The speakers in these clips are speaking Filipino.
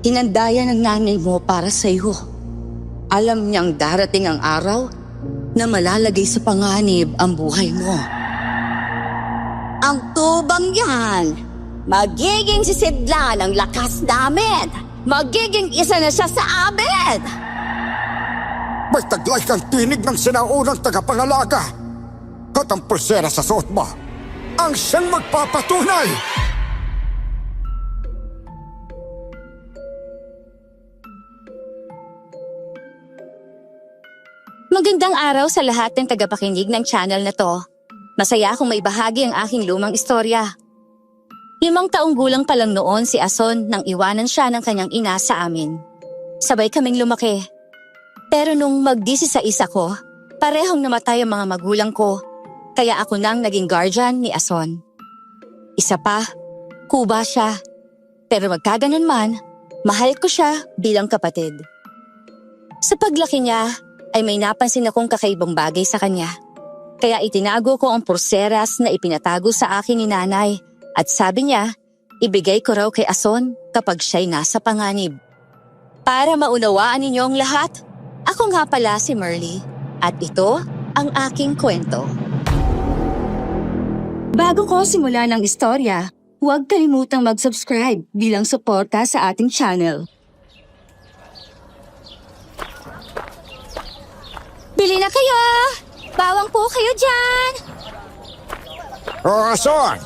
Hinandaya ng nanay mo para sa iyo. Alam niyang darating ang araw na malalagay sa panganib ang buhay mo. Ang tubang yan, magiging sisidlan ang lakas namin. Magiging isa na siya sa amin. May taglay kang tinig ng sinaunang tagapangalaga. At ang pulsera sa suot mo, ang siyang magpapatunay. Magandang araw sa lahat ng tagapakinig ng channel na to. Masaya akong may bahagi ang aking lumang istorya. 5 taong gulang pa lang noon si Ason nang iwanan siya ng kanyang ina sa amin. Sabay kaming lumaki. Pero nung mag-16 ako, parehong namatay ang mga magulang ko. Kaya ako nang naging guardian ni Ason. Isa pa, kuba siya. Pero magkaganon man, mahal ko siya bilang kapatid. Sa paglaki niya, ay may napansin akong kakaibang bagay sa kanya. Kaya itinago ko ang pulseras na ipinatago sa akin ni nanay. At sabi niya, ibigay ko raw kay Ason kapag siya'y nasa panganib. Para maunawaan ninyo ang lahat, ako nga pala si Merly. At ito ang aking kwento. Bago ko simulan ang istorya, huwag kalimutang mag-subscribe bilang suporta sa ating channel. Bili na kayo! Bawang po kayo dyan! O Ason,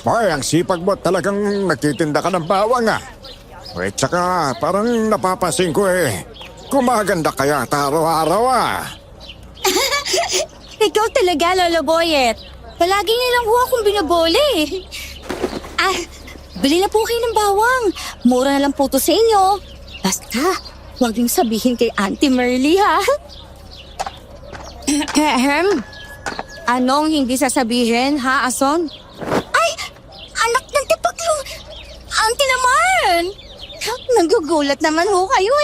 ay ang sipag mo talagang nagtitinda ka ng bawang ah. Eh tsaka parang napapansin ko gumaganda kaya araw-araw ah. Ikaw talaga, Lolo Boyet. Palagi nilang ho akong binabole. Bili na po kayo ng bawang. Mura na lang po to sa inyo. Basta, huwag niyong sabihin kay Auntie Merly ha. Anong hindi sasabihin ha, Ason? Ay, anak ng tipaklong. Auntie naman. Nagugulat naman ho kayo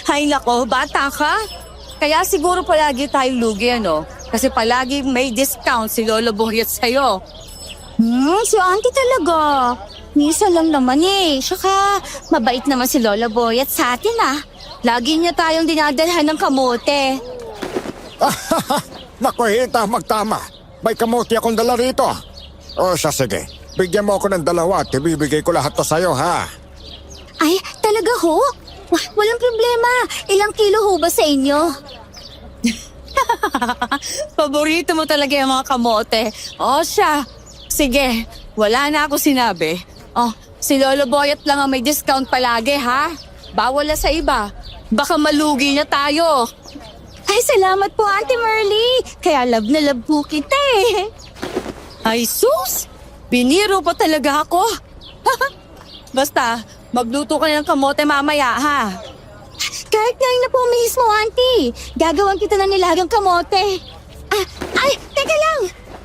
Hay nako, bata ka. Kaya siguro palagi tayong lugi, ano? Kasi palagi may discount si Lolo Boyet sa'yo. Si Auntie talaga. Misa lang naman Saka mabait naman si Lolo Boyet sa atin Lagi niya tayong dinadalhan ng kamote. Naku, tama. May kamuti akong dala rito. O siya, sige. Bigyan mo ako ng 2 at ibibigay ko lahat to sa'yo, ha? Ay, talaga ho? Walang problema. Ilang kilo ho ba sa inyo? Paborito mo talaga yung mga kamote. O siya. Sige, wala na ako sinabi. Si Lolo Boyet lang ang may discount palagi, ha? Bawal na sa iba. Baka malugi na tayo. Ay, salamat po, Auntie Merly. Kaya love na love po kita Ay, sus! Biniro pa talaga ako. Basta, magluto ka ng kamote mamaya, ha? Kahit ngayon na po mismo, Auntie. Gagawan kita ng nilagang kamote. Teka lang.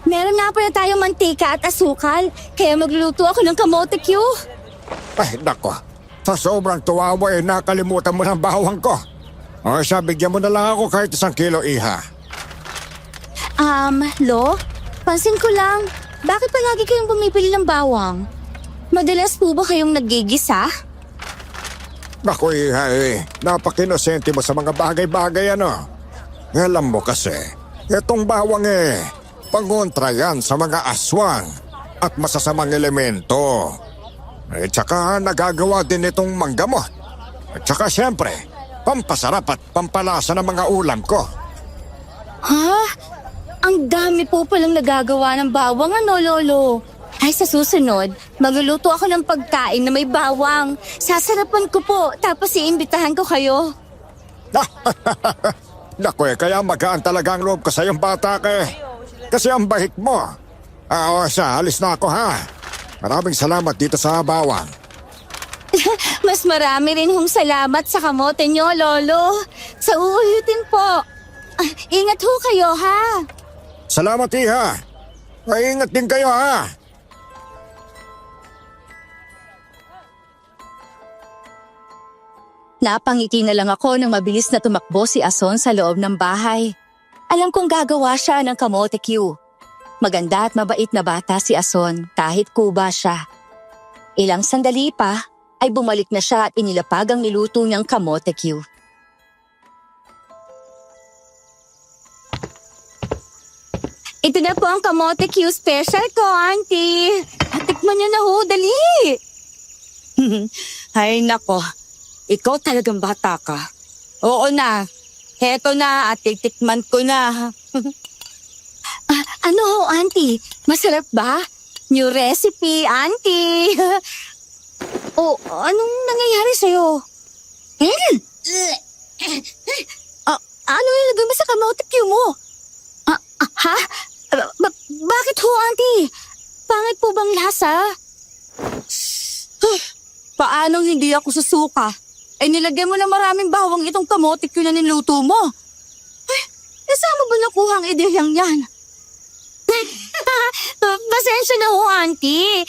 Meron na pala tayong mantika at asukal. Kaya magluluto ako ng kamote Q. Ay, nako. Sa sobrang tuwawa nakalimutan mo ng bawang ko. O siya, bigyan mo na lang ako kahit 1 kilo, iha. Lo? Pansin ko lang, bakit palagi kayong bumibili ng bawang? Madalas po ba kayong naggigisa? Naku, iha napaka-inosente mo sa mga bagay-bagay, ano? Alam mo kasi, itong bawang pangontra yan sa mga aswang at masasamang elemento. Tsaka nagagawa din itong manggamot. At tsaka siyempre, pampasarap at pampalasa ng mga ulam ko. Ha? Ang dami po palang nagagawa ng bawang, ano, Lolo? Ay, sa susunod, magluluto ako ng pagkain na may bawang. Sasarapan ko po, tapos iimbitahan ko kayo. Naku, kaya magaan talaga ang loob ko sa iyong bata ka Kasi ang bahik mo. O siya, alis na ako, ha? Maraming salamat dito sa bawang. Mas marami rin hong salamat sa kamote nyo, Lolo. Sa uulitin po. Ingat ho kayo, ha? Salamat, iha. Ingat din kayo, ha? Napangiti na lang ako nang mabilis na tumakbo si Ason sa loob ng bahay. Alam kong gagawa siya ng kamote Q. Maganda at mabait na bata si Ason kahit kuba siya. Ilang sandali pa, ay bumalik na siya at inilapag ang niluto niyang kamote Q. Ito na po ang kamote Q special ko, Auntie. Tikman niyo na ho, dali. Ay nako, ikaw talagang bata ka. Oo na, heto na at titikman ko na. Ano ho, Auntie? Masarap ba? New recipe, Auntie. Anong nangyayari sa'yo? Ano nilagay mo sa kamote Q mo? Ha? Bakit ho, Auntie? Pangit po bang lasa? Paanong hindi ako susuka? Nilagay mo na maraming bawang itong kamote Q na niluto mo. Saan mo ba nakuha ang ideyang yan? Pasensya na ho, Auntie.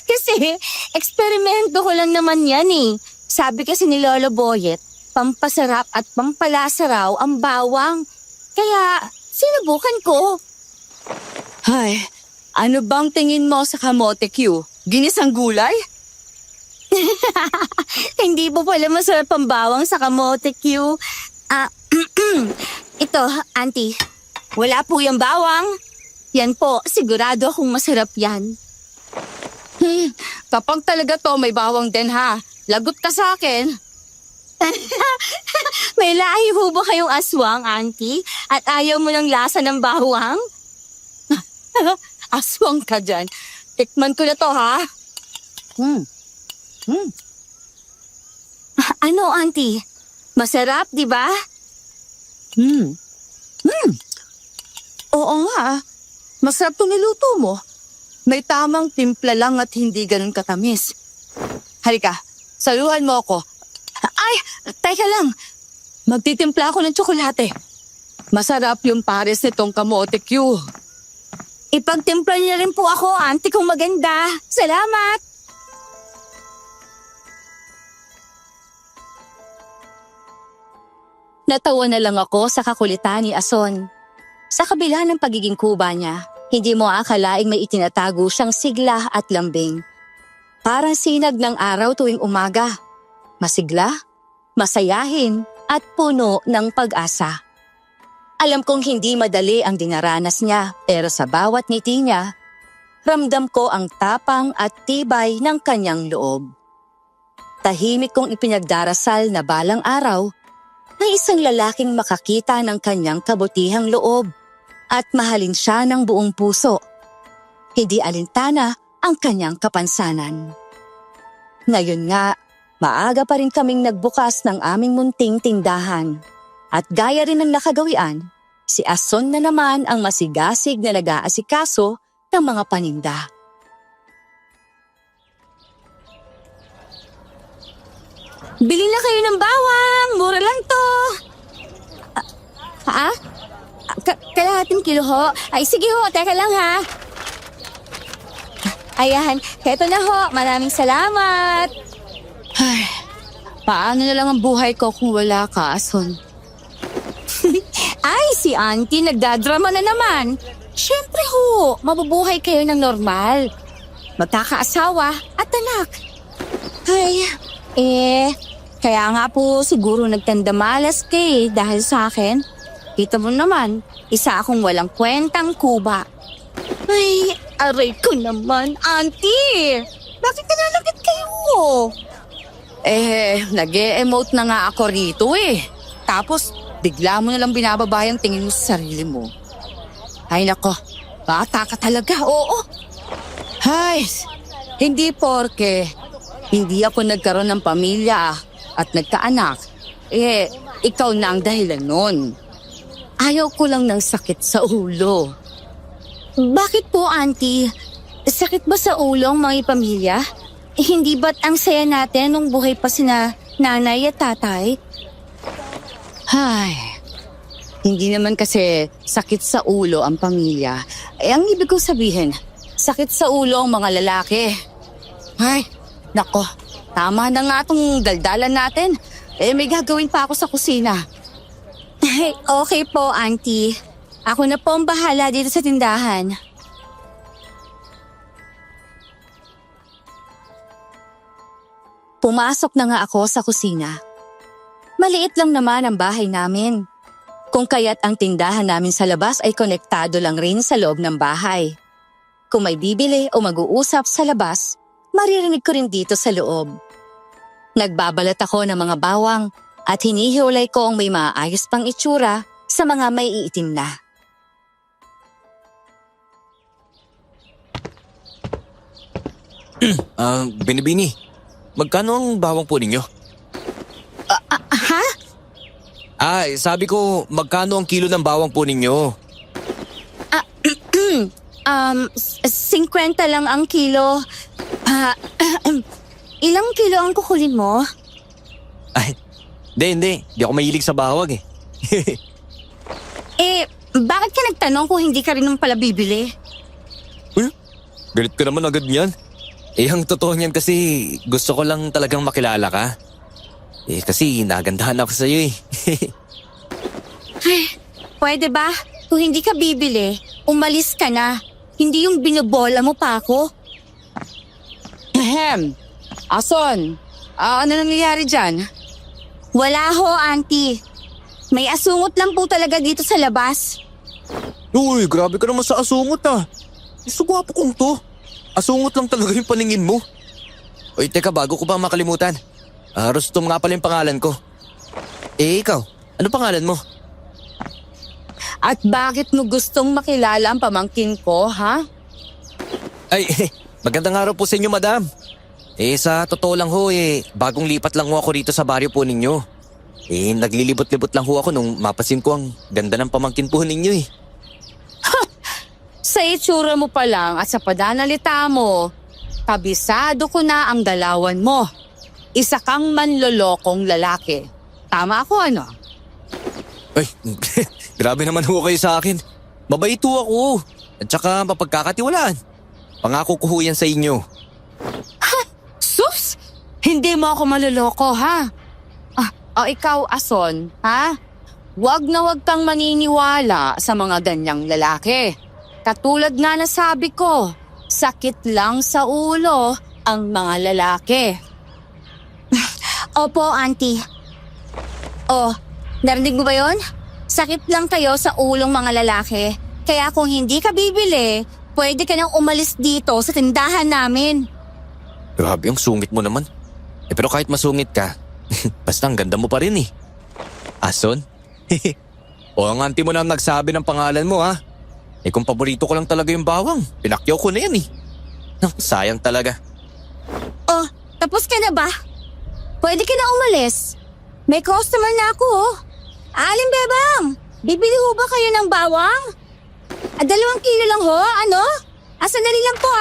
Kasi, eksperimento ko lang naman yan eh. Sabi kasi ni Lolo Boyet, pampasarap at pampalasa raw ang bawang. Kaya, sinubukan ko. Ay, ano bang tingin mo sa kamote Q? Ginisang gulay? Hindi po pala masarap ang bawang sa kamote Q. Ito, Auntie. Wala po yung bawang. Yan po, sigurado akong masarap yan. Kapag talaga to, may bawang din ha. Lagot ka sa akin. May lahi ho ba kayong aswang, Auntie? At ayaw mo ng lasa ng bawang? Aswang ka dyan. Tikman ko na to, ha? Ano, Auntie? Masarap, di ba? Oo nga. Masarap tong niluto mo. May tamang timpla lang at hindi ganun katamis. Halika, saluhan mo ako. Ay, teka lang. Magtitimpla ako ng tsokolate. Masarap yung pares nitong kamote Q. Ipagtimpla niya rin po ako, Auntie kong maganda. Salamat! Natawa na lang ako sa kakulitan ni Ason. Sa kabila ng pagiging kuba niya, hindi mo akalaing may itinatago siyang sigla at lambing. Parang sinag ng araw tuwing umaga. Masigla, masayahin, at puno ng pag-asa. Alam kong hindi madali ang dinaranas niya, pero sa bawat ngiti niya, ramdam ko ang tapang at tibay ng kanyang loob. Tahimik kong ipinagdarasal na balang araw, na isang lalaking makakita ng kanyang kabutihang loob at mahalin siya ng buong puso. Hindi alintana ang kanyang kapansanan. Ngayon nga, maaga pa rin kaming nagbukas ng aming munting tindahan. At gaya rin ng nakagawian, si Ason na naman ang masigasig na nag-aasikaso ng mga paninda. Bili na kayo ng bawang! Mura lang to! Kalahating kilo ho. Ay sige ho, teka lang ha. Ayan, heto na ho. Maraming salamat. Ay, paano na lang ang buhay ko kung wala ka, Ason? Ay, si Auntie nagdadrama na naman. Siyempre ho, mabubuhay kayo ng normal. Magkakaasawa at anak. Ay, kaya nga po siguro nagtandamalas ka dahil sa akin. Kita mo naman, isa akong walang kwentang kuba. Ay, aray ko naman, Auntie! Bakit nananakit kayo? Nag-e-emote na nga ako rito Tapos, bigla mo nalang binababa yung tingin mo sa sarili mo. Ay nako, bata ka talaga, oo. Ay, hindi porke hindi ako nagkaroon ng pamilya at nagkaanak. Ikaw na ang dahilan nun. Ayaw ko lang ng sakit sa ulo. Bakit po, Auntie? Sakit ba sa ulo ang mga pamilya? Hindi ba't ang saya natin nung buhay pa sina nanay at tatay? Ay, hindi naman kasi sakit sa ulo ang pamilya. Ang ibig ko sabihin, sakit sa ulo ang mga lalaki. Ay, nako, tama na nga itong daldalan natin. May gagawin pa ako sa kusina. Okay po, Auntie. Ako na po ang bahala dito sa tindahan. Pumasok na nga ako sa kusina. Maliit lang naman ang bahay namin. Kung kaya't ang tindahan namin sa labas ay konektado lang rin sa loob ng bahay. Kung may bibili o mag-uusap sa labas, maririnig ko rin dito sa loob. Nagbabalat ako ng mga bawang at hinihiwalay ko ang may maayos pang itsura sa mga may iitim na. Binibini, magkano ang bawang po ninyo? Ha? Sabi ko, magkano ang kilo ng bawang po ninyo? 50 lang ang kilo. Ilang kilo ang kukulin mo? Ay, hindi. Di ako mahilig sa bawang eh. Bakit ka nagtanong kung hindi ka rin naman pala bibili? Galit ka naman agad niyan. Ang totoo niyan kasi gusto ko lang talagang makilala ka. Kasi nagandahan ako sa'yo eh. Pwede ba? Kung hindi ka bibili, umalis ka na. Hindi yung binobola mo pa ako. Ason, ano nangyayari dyan? Wala ho, auntie. May asungot lang po talaga dito sa labas. Uy, grabe ka naman sa asungot ah. Isugwapo kong to. Asungot lang talaga yung paningin mo. Uy, teka, bago ko pa makalimutan. Rustom nga pala yung pangalan ko. Ikaw, ano pangalan mo? At bakit mo gustong makilala ang pamangkin ko, ha? Ay, magandang araw po sa inyo, madam. Sa totoo lang ho, bagong lipat lang ho ako rito sa baryo po ninyo. Naglilibot-libot lang ho ako nung mapasin ko ang ganda ng pamangkin po ninyo eh. Sa itsura mo pa lang at sa pananalita mo, kabisado ko na ang dalawan mo. Isa kang manlolokong lalaki. Tama ako, ano? Ay, grabe naman ho kayo sa akin. Mabait ho ako. At saka mapagkakatiwalaan. Pangako ko ho yan sa inyo. Sus! Hindi mo ako maloloko, ha? Ikaw, Ason, ha? Wag na wag kang maniniwala sa mga ganyang lalaki. Katulad nga na sabi ko, sakit lang sa ulo ang mga lalaki. Opo, auntie. Narinig mo ba yon? Sakit lang kayo sa ulong mga lalaki. Kaya kung hindi ka bibili, pwede ka nang umalis dito sa tindahan namin. Grabe, ang sungit mo naman. Pero kahit masungit ka, basta ang ganda mo pa rin eh. Ason? O ang auntie mo na nagsabi ng pangalan mo ha. Kung paborito ko lang talaga yung bawang, pinakyaw ko na yan eh. Sayang talaga. Tapos ka na ba? Pwede ka na umalis. May customer na ako, oh. Aling bebang, bibili ho ba kayo ng bawang? 2 kilo lang ho, ano? Sandali lang po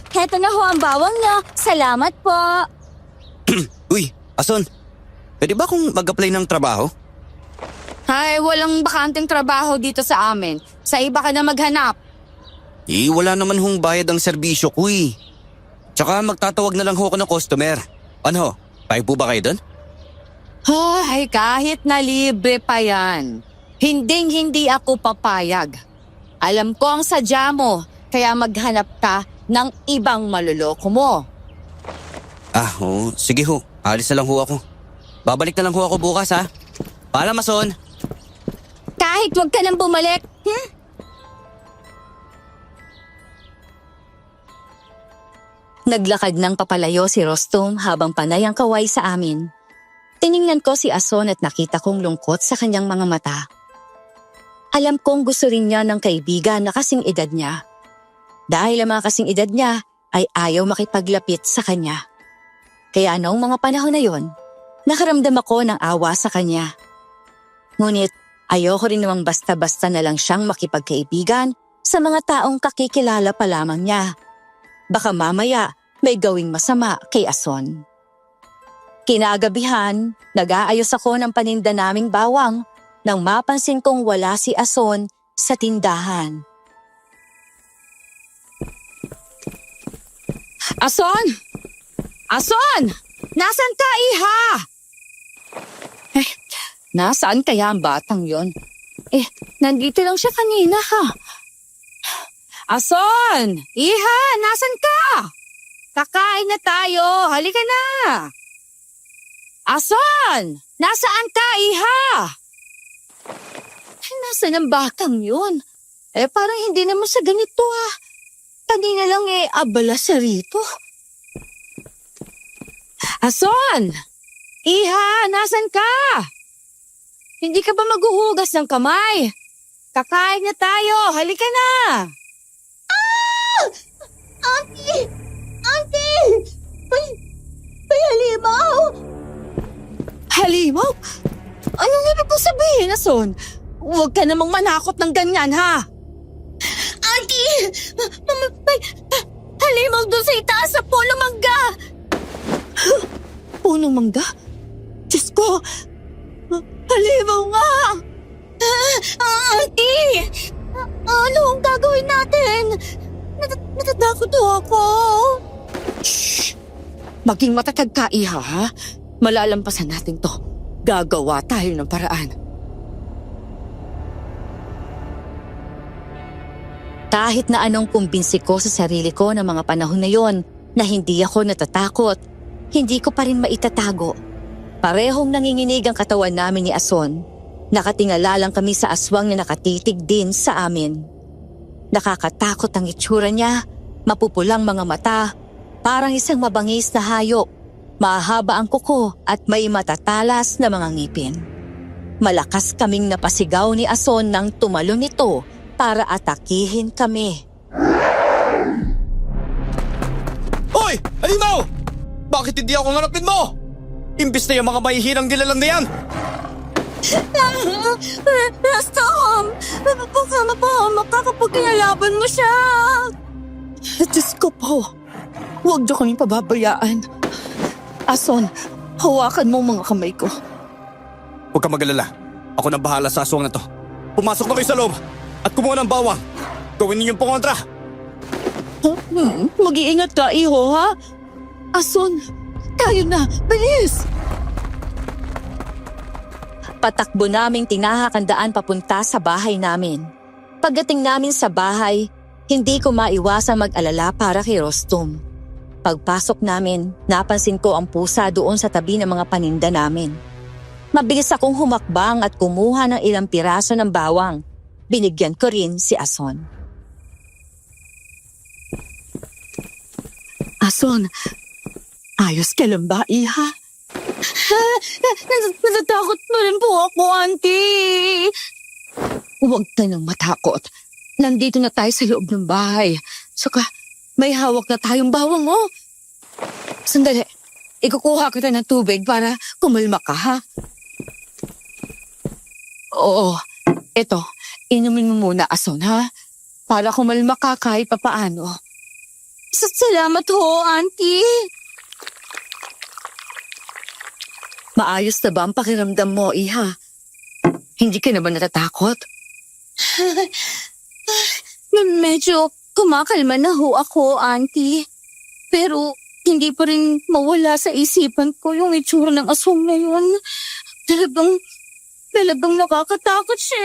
heto na ho ang bawang nyo. Salamat po. Uy, Ason, pwede ba akong mag-apply ng trabaho? Ay, walang bakanteng trabaho dito sa amin. Sa iba ka na maghanap. Wala naman hong bayad ang serbisyo ko eh. Tsaka magtatawag na lang ho ako ng customer. Ano ho, payag po ba kayo doon? Ay, kahit na libre pa yan. Hindi ako papayag. Alam ko ang sadya mo, kaya maghanap ka ng ibang maluloko mo. Sige ho, alis na lang ho ako. Babalik na lang ho ako bukas ha. Paalam, Ason. Kahit wag ka nang bumalik. Naglakad ng papalayo si Rostom habang panay ang kaway sa amin. Tiningnan ko si Ason at nakita kong lungkot sa kanyang mga mata. Alam kong gusto rin niya ng kaibigan na kasing edad niya. Dahil ang mga kasing edad niya ay ayaw makipaglapit sa kanya. Kaya noong mga panahon na yon, nakaramdam ako ng awa sa kanya. Ngunit ayoko rin namang basta-basta na lang siyang makipagkaibigan sa mga taong kakikilala pa lamang niya. Baka mamaya may gawing masama kay Ason. Kinagabihan, nag-aayos ako ng paninda naming bawang nang mapansin kong wala si Ason sa tindahan. Ason! Ason! Nasaan ka, iha? Nasaan kaya ang batang yon? Nandito lang siya kanina, ha? Ason! Iha! Nasaan ka? Kakain na tayo. Halika na. Ason! Nasaan ka, iha? Nasaan ang batang yun? Parang hindi naman sa ganito Kanina lang abala siya rito. Ason! Iha, nasan ka? Hindi ka ba maghuhugas ng kamay? Kakain na tayo. Halika na. Auntie! Auntie! May halimaw! Halimaw? Anong ibig ko sabihin, Ason? Huwag ka namang manakot ng ganyan, ha? Auntie! May halimaw doon sa itaas sa puno mangga! Punong mangga? Diyos ko! Halimaw nga! Auntie! Ano ang gagawin natin? Natatakot ako. Shh! Maging matatag ka, iha, ha? Malalampasan natin to. Gagawa tayo ng paraan. Kahit na anong kumbinsi ko sa sarili ko ng mga panahon na yon na hindi ako natatakot, hindi ko pa rin maitatago. Parehong nanginginig ang katawan namin ni Ason. Nakatingala lang kami sa aswang na nakatitig din sa amin. Nakakatakot ang itsura niya, mapupulang mga mata, parang isang mabangis na hayop. Mahaba ang kuko at may matatalas na mga ngipin. Malakas kaming napasigaw ni Ason nang tumalon ito para atakihin kami. Hoy! Halimaw! Bakit hindi ako ngarapin mo? Imbis na yung mga mahihirang nilalang na yan! Rastom! Baka mapahamak ka kapag kinalaban mo siya! Diyos ko po. Huwag niyo kaming pababayaan. Ason, hawakan mo mga kamay ko. Huwag ka mag-alala. Ako na bahala sa aswang na to. Pumasok na kayo sa loob at kumuha ng bawang. Gawin ninyong pangontra. Mag-iingat ka, iho, ha? Ason, tayo na. Bilis! Patakbo naming tinahakandaan papunta sa bahay namin. Pagdating namin sa bahay, hindi ko maiwasang mag-alala para kay Rostom. Pagpasok namin, napansin ko ang pusa doon sa tabi ng mga paninda namin. Mabilis akong humakbang at kumuha ng ilang piraso ng bawang. Binigyan ko rin si Ason. Ason, ayos ka lang ba, iha? Natatakot na rin po ako, auntie. Huwag ka nang matakot. Nandito na tayo sa loob ng bahay. Saka, may hawak na tayong bawang, oh. Sandali, ikukuha kita ng tubig para kumalma ka, ha? Oo, eto, inumin mo muna, Ason, ha? Para kumalma ka kahit papaano. Salamat ho, auntie. Maayos na ba ang pakiramdam mo, iha? Hindi ka na ba natatakot? Medyo kumakalma na ho ako, auntie. Pero hindi pa rin mawala sa isipan ko yung itsura ng aswang na yun. Talagang nakakatakot siya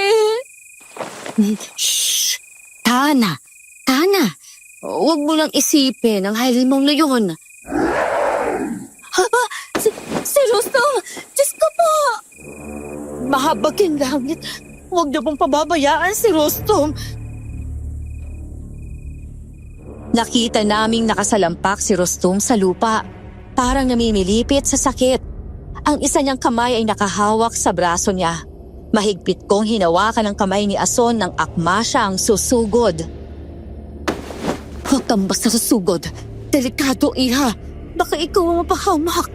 Shh! Tana! Huwag mo lang isipin ang halimaw na yun. Si Rostom! Diyos ko po! Mahabagin langit. Huwag na pong pababayaan si Rostom. Nakita naming nakasalampak si Rostom sa lupa. Parang namimilipit sa sakit. Ang isa niyang kamay ay nakahawak sa braso niya. Mahigpit kong hinawakan ang kamay ni Ason nang akma siyang susugod. Huwag kang basta susugod. Delikado, iha. Baka ikaw ang mapahamak.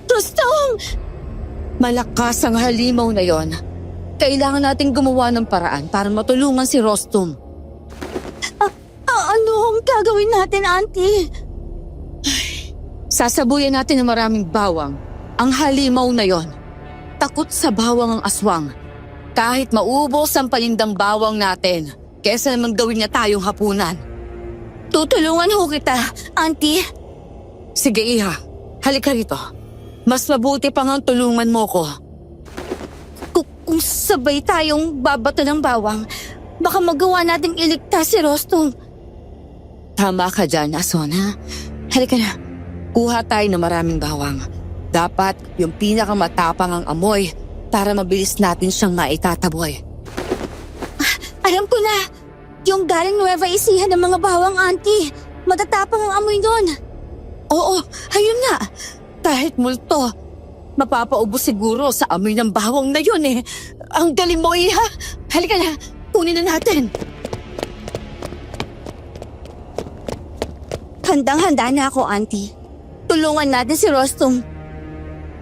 Rostom! Malakas ang halimaw na yon. Kailangan nating gumawa ng paraan para matulungan si Rostom. Ano ang gagawin natin, auntie? Sasabuyan natin ng maraming bawang. Ang halimaw na yon. Takot sa bawang ang aswang. Kahit maubos ang panindang bawang natin, kesa naman gawin niya tayong hapunan. Tutulungan ho kita, auntie. Sige, iha. Halika rito. Mas mabuti pang ang tulungan mo ko. Kung sabay tayong babato ng bawang, baka magawa nating iligtas si Rostom. Tama ka dyan, Ason, ha? Halika na. Kuha tayo ng maraming bawang. Dapat yung pinakamatapang ang amoy para mabilis natin siyang maitataboy. Alam ko na. Yung galing Nueva Ecija ng mga bawang, auntie. Matatapang ang amoy doon. Oo, ayun nga. Kahit multo, mapapaubos siguro sa amoy ng bawang na yun eh. Ang galing mo ha? Halika na, kunin na natin. Handang-handa na ako, auntie. Tulungan natin si Rostom.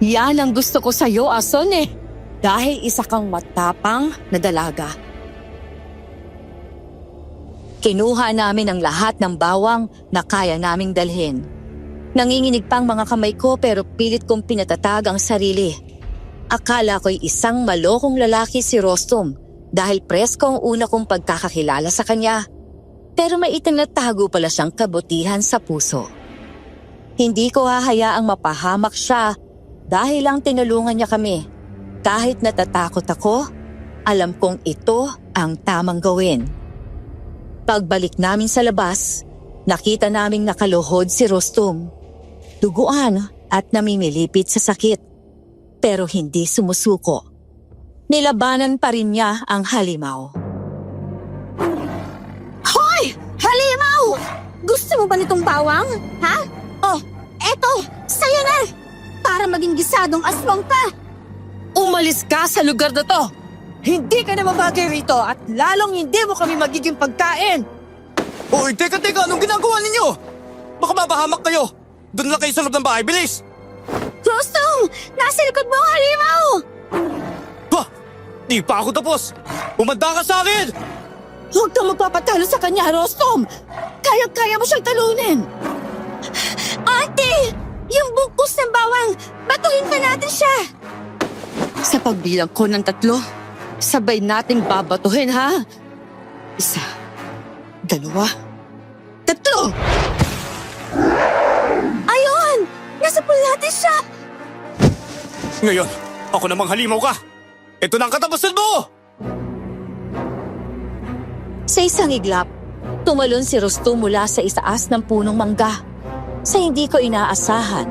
Yan ang gusto ko sa'yo, Ason eh. Dahil isa kang matapang na dalaga. Kinuha namin ang lahat ng bawang na kaya naming dalhin. Nanginginig pang mga kamay ko pero pilit kong pinatatag ang sarili. Akala ko'y isang malokong lalaki si Rostom dahil presko ang una kong pagkakakilala sa kanya. Pero may itinatago pala siyang kabutihan sa puso. Hindi ko hahayaang mapahamak siya dahil lang tinulungan niya kami. Kahit natatakot ako, alam kong ito ang tamang gawin. Pagbalik namin sa labas, nakita naming nakaluhod si Rostom. Duguan at namimilipit sa sakit. Pero hindi sumusuko. Nilabanan pa rin niya ang halimaw. Hoy! Halimaw! Gusto mo ba nitong bawang? Ha? Oh, eto! Sa'yo na! Para maging gisadong aswang ka! Umalis ka sa lugar na to! Hindi ka na mabagay rito at lalong hindi mo kami magiging pagkain! Uy, teka, anong ginagawa ninyo? Baka mapahamak kayo. Doon lang kayo sa loob ng bahay, bilis! Rostom! Nasa likod mo ang halimaw! Ha! Di pa ako tapos! Umanda ka sa akin! Huwag kang magpapatalo sa kanya, Rostom! Kaya-kaya mo siyang talunin! Ate! Yung bungkus ng bawang! Batuhin pa natin siya! Sa pagbilang ko ng 3, sabay nating babatuhin, ha? 1, 2, 3! Ayun! Nasa pool natin siya! Ngayon, ako namang halimaw ka! Ito na ang katapusan mo! Sa isang iglap, tumalon si Rostom mula sa isaas ng punong mangga. Sa hindi ko inaasahan,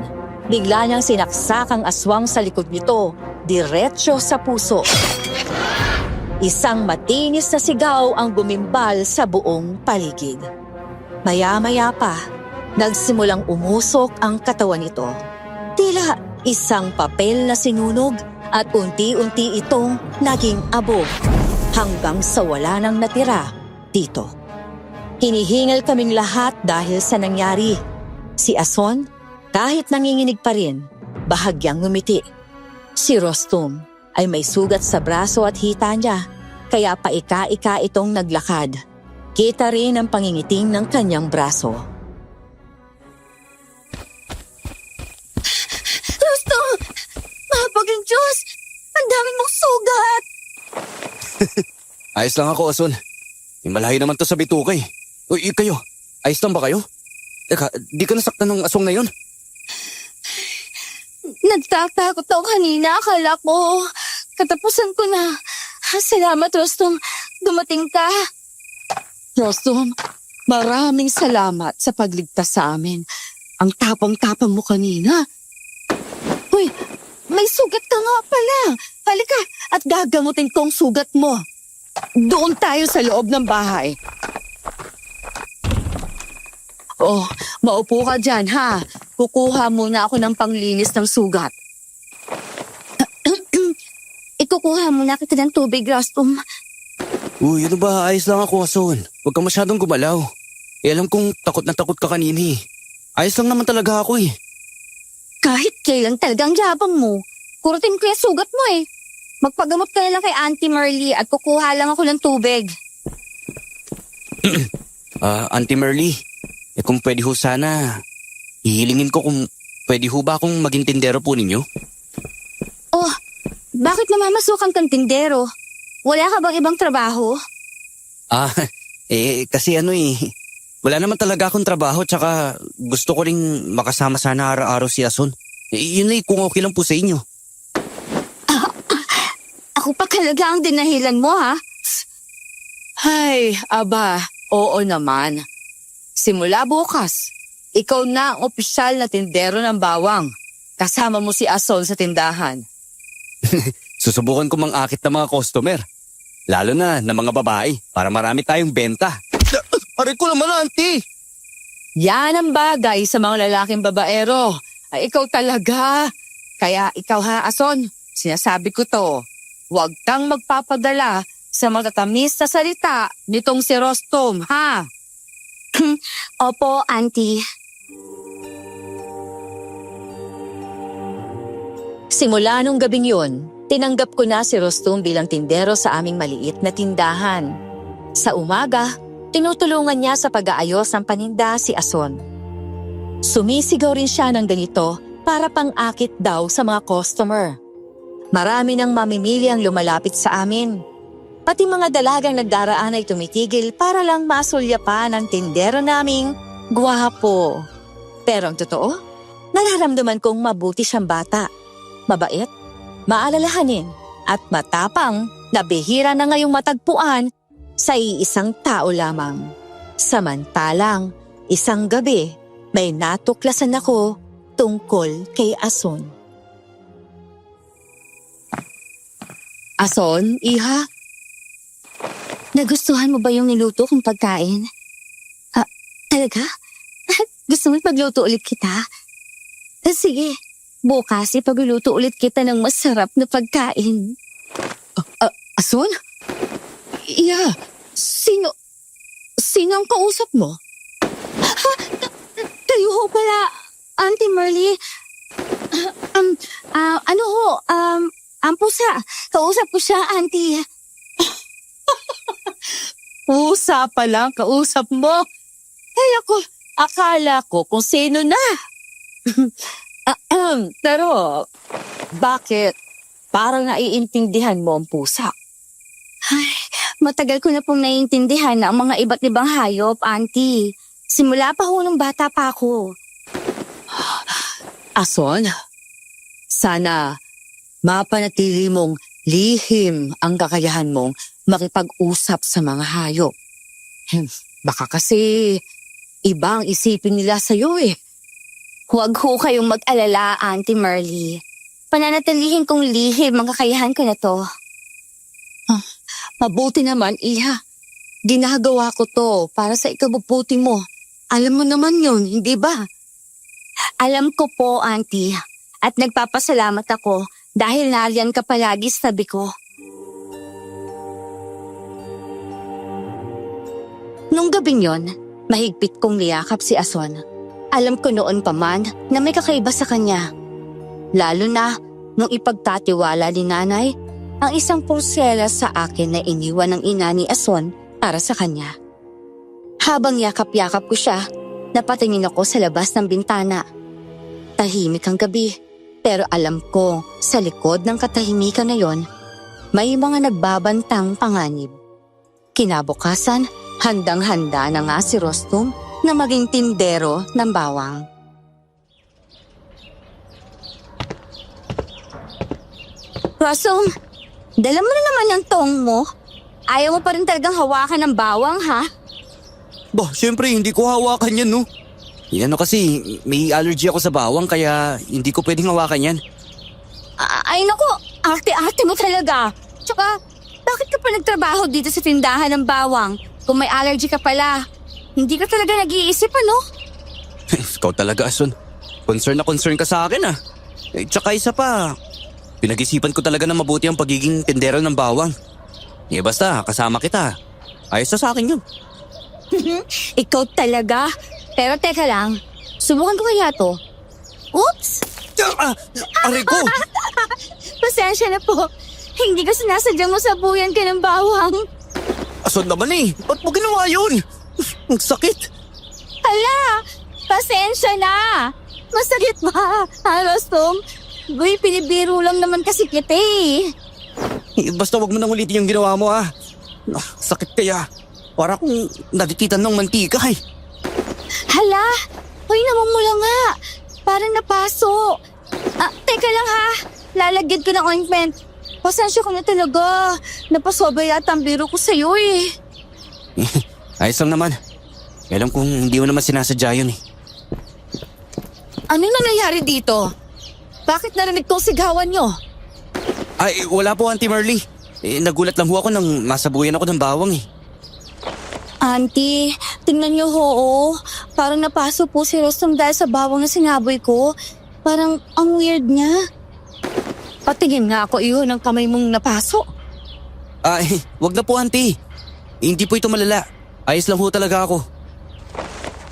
bigla niyang sinaksak ang aswang sa likod nito, diretso sa puso. Isang matinis na sigaw ang gumimbal sa buong paligid. Maya-maya pa, nagsimulang umusok ang katawan nito. Tila isang papel na sinunog at unti-unti itong naging abo hanggang sa wala nang natira dito. Hinihingal kaming lahat dahil sa nangyari. Si Ason, kahit nanginginig pa rin, bahagyang ngumiti. Si Rostom ay may sugat sa braso at hita niya, kaya paika-ika itong naglakad. Kita rin ang pangingiting ng kanyang braso. Rostom! Mahapaging Diyos! Ang dami mong sugat! Ayos lang ako, Ason. Malayo naman to sa bituka eh. Uy, kayo, ayos lang ba kayo? Teka, di ka nasaktan ng aswang na yun? Nagtatakot ako kanina. Akala ko, katapusan ko na. Salamat, Rostom. Dumating ka. Rostom, maraming salamat sa pagligtas sa amin. Ang tapang-tapang mo kanina. Uy, may sugat ka nga pala. Halika at gagamutin ko ang sugat mo. Doon tayo sa loob ng bahay. Oh, maupo ka dyan, ha? Kukuha muna ako ng panglinis ng sugat. Ikukuha muna kita ng tubig, Rostom. Uy, ano ba? Ayos lang ako, Ason. Huwag kang masyadong gumalaw. Alam kong takot na takot ka kanina eh. Ayos lang naman talaga ako eh. Kahit kailan talagang yabang mo. Kurutin ko yung sugat mo eh. Magpagamot ka na lang kay Auntie Merly at kukuha lang ako ng tubig. Auntie Merly, kung pwede ho sana, hihilingin ko kung pwede ho ba akong maging tindero po ninyo? Oh, bakit namamasukan kang tindero? Wala ka bang ibang trabaho? Kasi wala naman talaga akong trabaho tsaka gusto ko ring makasama sana araw-araw si Ason. Yun kung okay lang po sa inyo. Ako pa talaga ang dinahilan mo, ha? Ay, aba, oo naman. simula bukas, ikaw na ang opisyal na tindero ng bawang. Kasama mo si Ason sa tindahan. Susubukan ko mang-akit ng mga customer. Lalo na ng mga babae para marami tayong benta. Aray ko naman, auntie! Yan ang bagay sa mga lalaking babaero. Ay, ikaw talaga. Kaya ikaw ha, Ason, sinasabi ko to. Huwag kang magpapadala sa matatamis na salita nitong si Rostom, ha? Opo, Auntie. Simula nung gabing yun, tinanggap ko na si Rostom bilang tindero sa aming maliit na tindahan. Sa umaga, tinutulungan niya sa pag-aayos ng paninda si Ason. Sumisigaw rin siya ng ganito para pang-akit daw sa mga customer. Marami ng mamimili ang lumalapit sa amin. Pati mga dalagang nagdaraan ay tumitigil para lang masulyapan ng tindero naming gwapo. Pero ang totoo, nararamdaman kong mabuti siyang bata. Mabait, maalalahanin at matapang na bihira na ngayong matagpuan sa iisang tao lamang. Samantalang, isang gabi, may natuklasan ako tungkol kay Ason. Ason, iha? Nagustuhan mo ba yung niluto kong pagkain? Talaga? Gusto mo ipagluto ulit kita? Sige, bukas ipagluluto ulit kita ng masarap na pagkain. Ason? Iha, sino ang kausap mo? Kayo ho pala, Auntie Merly. Ang pusa. Kausap ko siya, Auntie. Pusa pa lang, kausap mo. Kaya akala ko kung sino na. Pero, bakit? Parang naiintindihan mo ang pusa. Ay, matagal ko na pong naiintindihan na ang mga iba't ibang hayop, Auntie. Simula pa ho nung bata pa ako. Ason, sana mapanatili mong lihim ang kakayahan mong makipag-usap sa mga hayop. Baka kasi ibang isipin nila sa'yo eh. Huwag ho kayong mag-alala, Auntie Merly. Pananatilihin kong lihim ang kakayahan ko na to. Mabuti naman, iha. Ginagawa ko to para sa ikabubuti mo. Alam mo naman yun, hindi ba? Alam ko po, Auntie. At nagpapasalamat ako dahil nariyan ka palagi sa tabi ko. Nung gabing yon, mahigpit kong niyakap si Ason. Alam ko noon pa man na may kakaiba sa kanya. Lalo na nung ipagtatiwala ni nanay ang isang porselas sa akin na iniwan ng ina ni Ason para sa kanya. Habang yakap-yakap ko siya, napatingin ako sa labas ng bintana. Tahimik ang gabi, pero alam ko sa likod ng katahimikan na yon, may mga nagbabantang panganib. Kinabukasan, handang-handa na nga si Rostom na maging tindero ng bawang. Rostom, dala mo na naman yung tong mo. Ayaw mo pa rin talagang hawakan ng bawang, ha? Bah, syempre hindi ko hawakan yan, no? Yan kasi, may allergy ako sa bawang kaya hindi ko pwedeng hawakan yan. Ay naku, arte-arte mo talaga. Tsaka, bakit ka pa nagtrabaho dito sa tindahan ng bawang? Kung may allergy ka pala, hindi ka talaga nag-iisip, ano? Ikaw talaga, Ason. Concern na concern ka sa akin, ah. Tsaka isa pa, pinag-isipan ko talaga na mabuti ang pagiging tindero ng bawang. Basta, kasama kita. Ayos na sa akin yun. Ikaw talaga? Pero teka lang, subukan ko kaya to. Oops! Aray ko! Pasensya na po. Hindi ko sinasadyang masabuyan ka ng bawang. Ason naman eh. Ba't mo ginawa yun? Ang sakit. Hala! Pasensya na! Masakit ba, Rostom? Uy, pinibiro lang naman kasi kita eh. Basta wag mo nang ulitin yung ginawa mo, ah. Sakit kaya. Para kung nadikitan ng mantika eh. Hala! Uy, namumula nga. Parang napaso. Teka lang ha. Lalagyan ko ng ointment. Pasensya ko na talaga. Napasobra yata ang biro ko sa'yo eh. Ayos lang naman. Alam kong hindi mo naman sinasadya yun eh. Ano na nangyari dito? Bakit narinig kong sigawan nyo? Ay, wala po, Auntie Marley. Nagulat lang ho ako nang masabuyan ako ng bawang eh. Auntie, tingnan niyo ho. Parang napaso po si Rostom dahil sa bawang na sinaboy ko. Parang ang weird niya. Patingin nga ako iyon ng kamay mong napaso. Ay, wag na po, Auntie. Hindi po ito malala. Ayos lang ho talaga ako.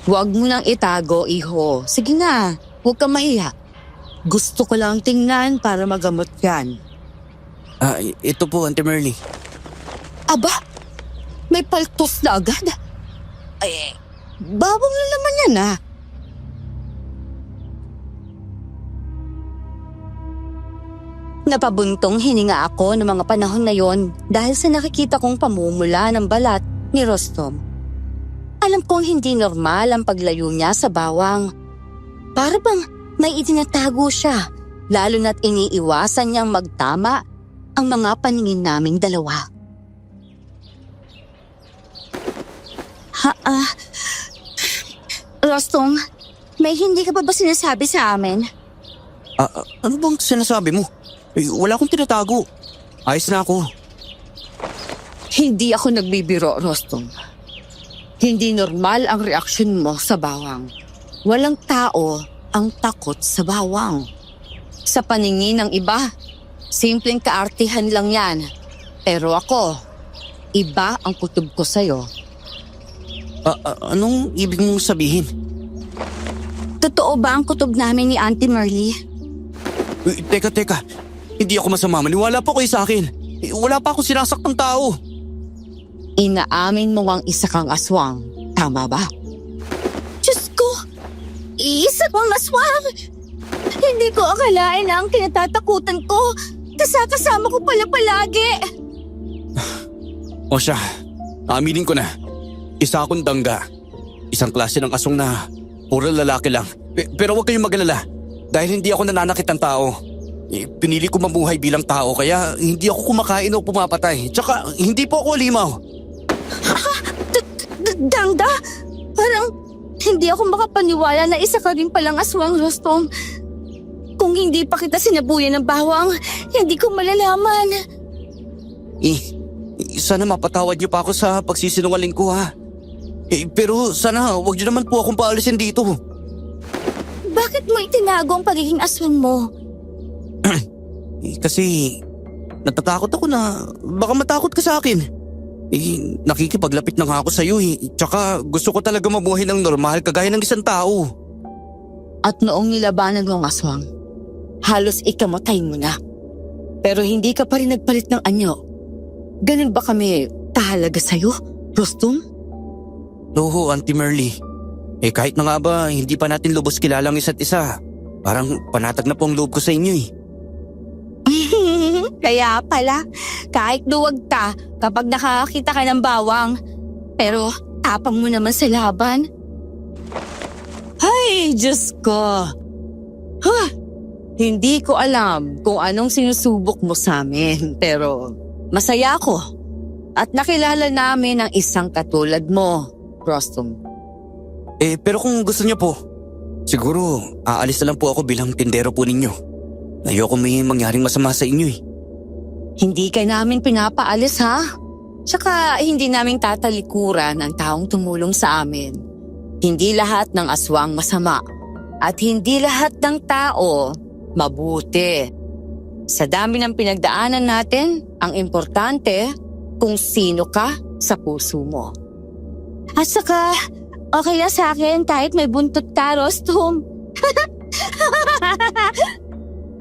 Huwag mo nang itago, iho. Sige na, huwag kang mahiya. Gusto ko lang tingnan para magamot yan. Ito po, Auntie Marley. Aba, may paltos na agad. Ay, bawang na naman yan ah. Napabuntong hininga ako noong mga panahon na yon dahil sa nakikita kong pamumula ng balat ni Rostom. Alam kong hindi normal ang paglayo niya sa bawang. Para bang may itinatago siya, lalo na't iniiwasan niyang magtama ang mga paningin naming dalawa. Rostom, may hindi ka pa ba sinasabi sa amin? Ano bang sinasabi mo? Wala akong tinatago. Ayos na ako. Hindi ako nagbibiro, Rostom. Hindi normal ang reaksyon mo sa bawang. Walang tao ang takot sa bawang. Sa paningin ng iba, simpleng kaartihan lang yan. Pero ako, iba ang kutob ko sa'yo. Anong ibig mong sabihin? Totoo ba ang kutob namin ni Auntie Marley? Teka. Hindi ako masama. Maniwala po kayo sa akin. Wala pa akong sinasaktan tao. Inaamin mo ang isa kang aswang. Tama ba? Diyos ko! Isa pang aswang! Hindi ko akalain na ang kinatatakutan ko. Kasama ko pala palagi. O siya, aminin ko na. Isa akong dangga. Isang klase ng aswang na puro lalaki lang. Pero huwag kayong mag-alala. Dahil hindi ako nananakit ng tao. Pinili ko mamuhay bilang tao kaya hindi ako kumakain o pumapatay. Tsaka hindi po ako limaw. Dangda? Parang hindi ako makapaniwala na isa ka rin palang aswang, Rostom. Kung hindi pa kita sinabuyan ng bawang, hindi ko malalaman. Sana mapatawad niyo pa ako sa pagsisinungaling ko ha. Pero sana huwag niyo naman po akong paalisin dito. Bakit mo itinago ang pagiging aswang mo? Kasi natatakot ako na baka matakot ka sa akin. Nakikipaglapit na nga ako sa'yo eh. Tsaka gusto ko talaga mabuhay ng normal kagaya ng isang tao. At noong nilabanan mo ang aswang, halos ikamatay mo na. Pero hindi ka pa rin nagpalit ng anyo. Ganun ba kami tahalaga sa'yo, Rostom? Oo, Auntie Marley. Kahit na nga ba hindi pa natin lubos kilalang isa't isa. Parang panatag na po ang loob ko sa inyo eh. Kaya pala, kahit duwag ka kapag nakakita ka ng bawang. Pero tapang mo naman sa laban. Ay, Diyos ko. Hindi ko alam kung anong sinusubok mo sa amin. Pero masaya ako. At nakilala namin ang isang katulad mo, Rostom. Pero kung gusto niyo po, siguro aalis na lang po ako bilang tindero po ninyo. Ayoko may mangyaring masama sa inyo eh. Hindi ka namin pinapaalis ha? Tsaka hindi namin tatalikuran ang taong tumulong sa amin. Hindi lahat ng aswang masama. At hindi lahat ng tao mabuti. Sa dami ng pinagdaanan natin, ang importante kung sino ka sa puso mo. At saka, okay lang sa akin kahit may buntot ka, Rostom.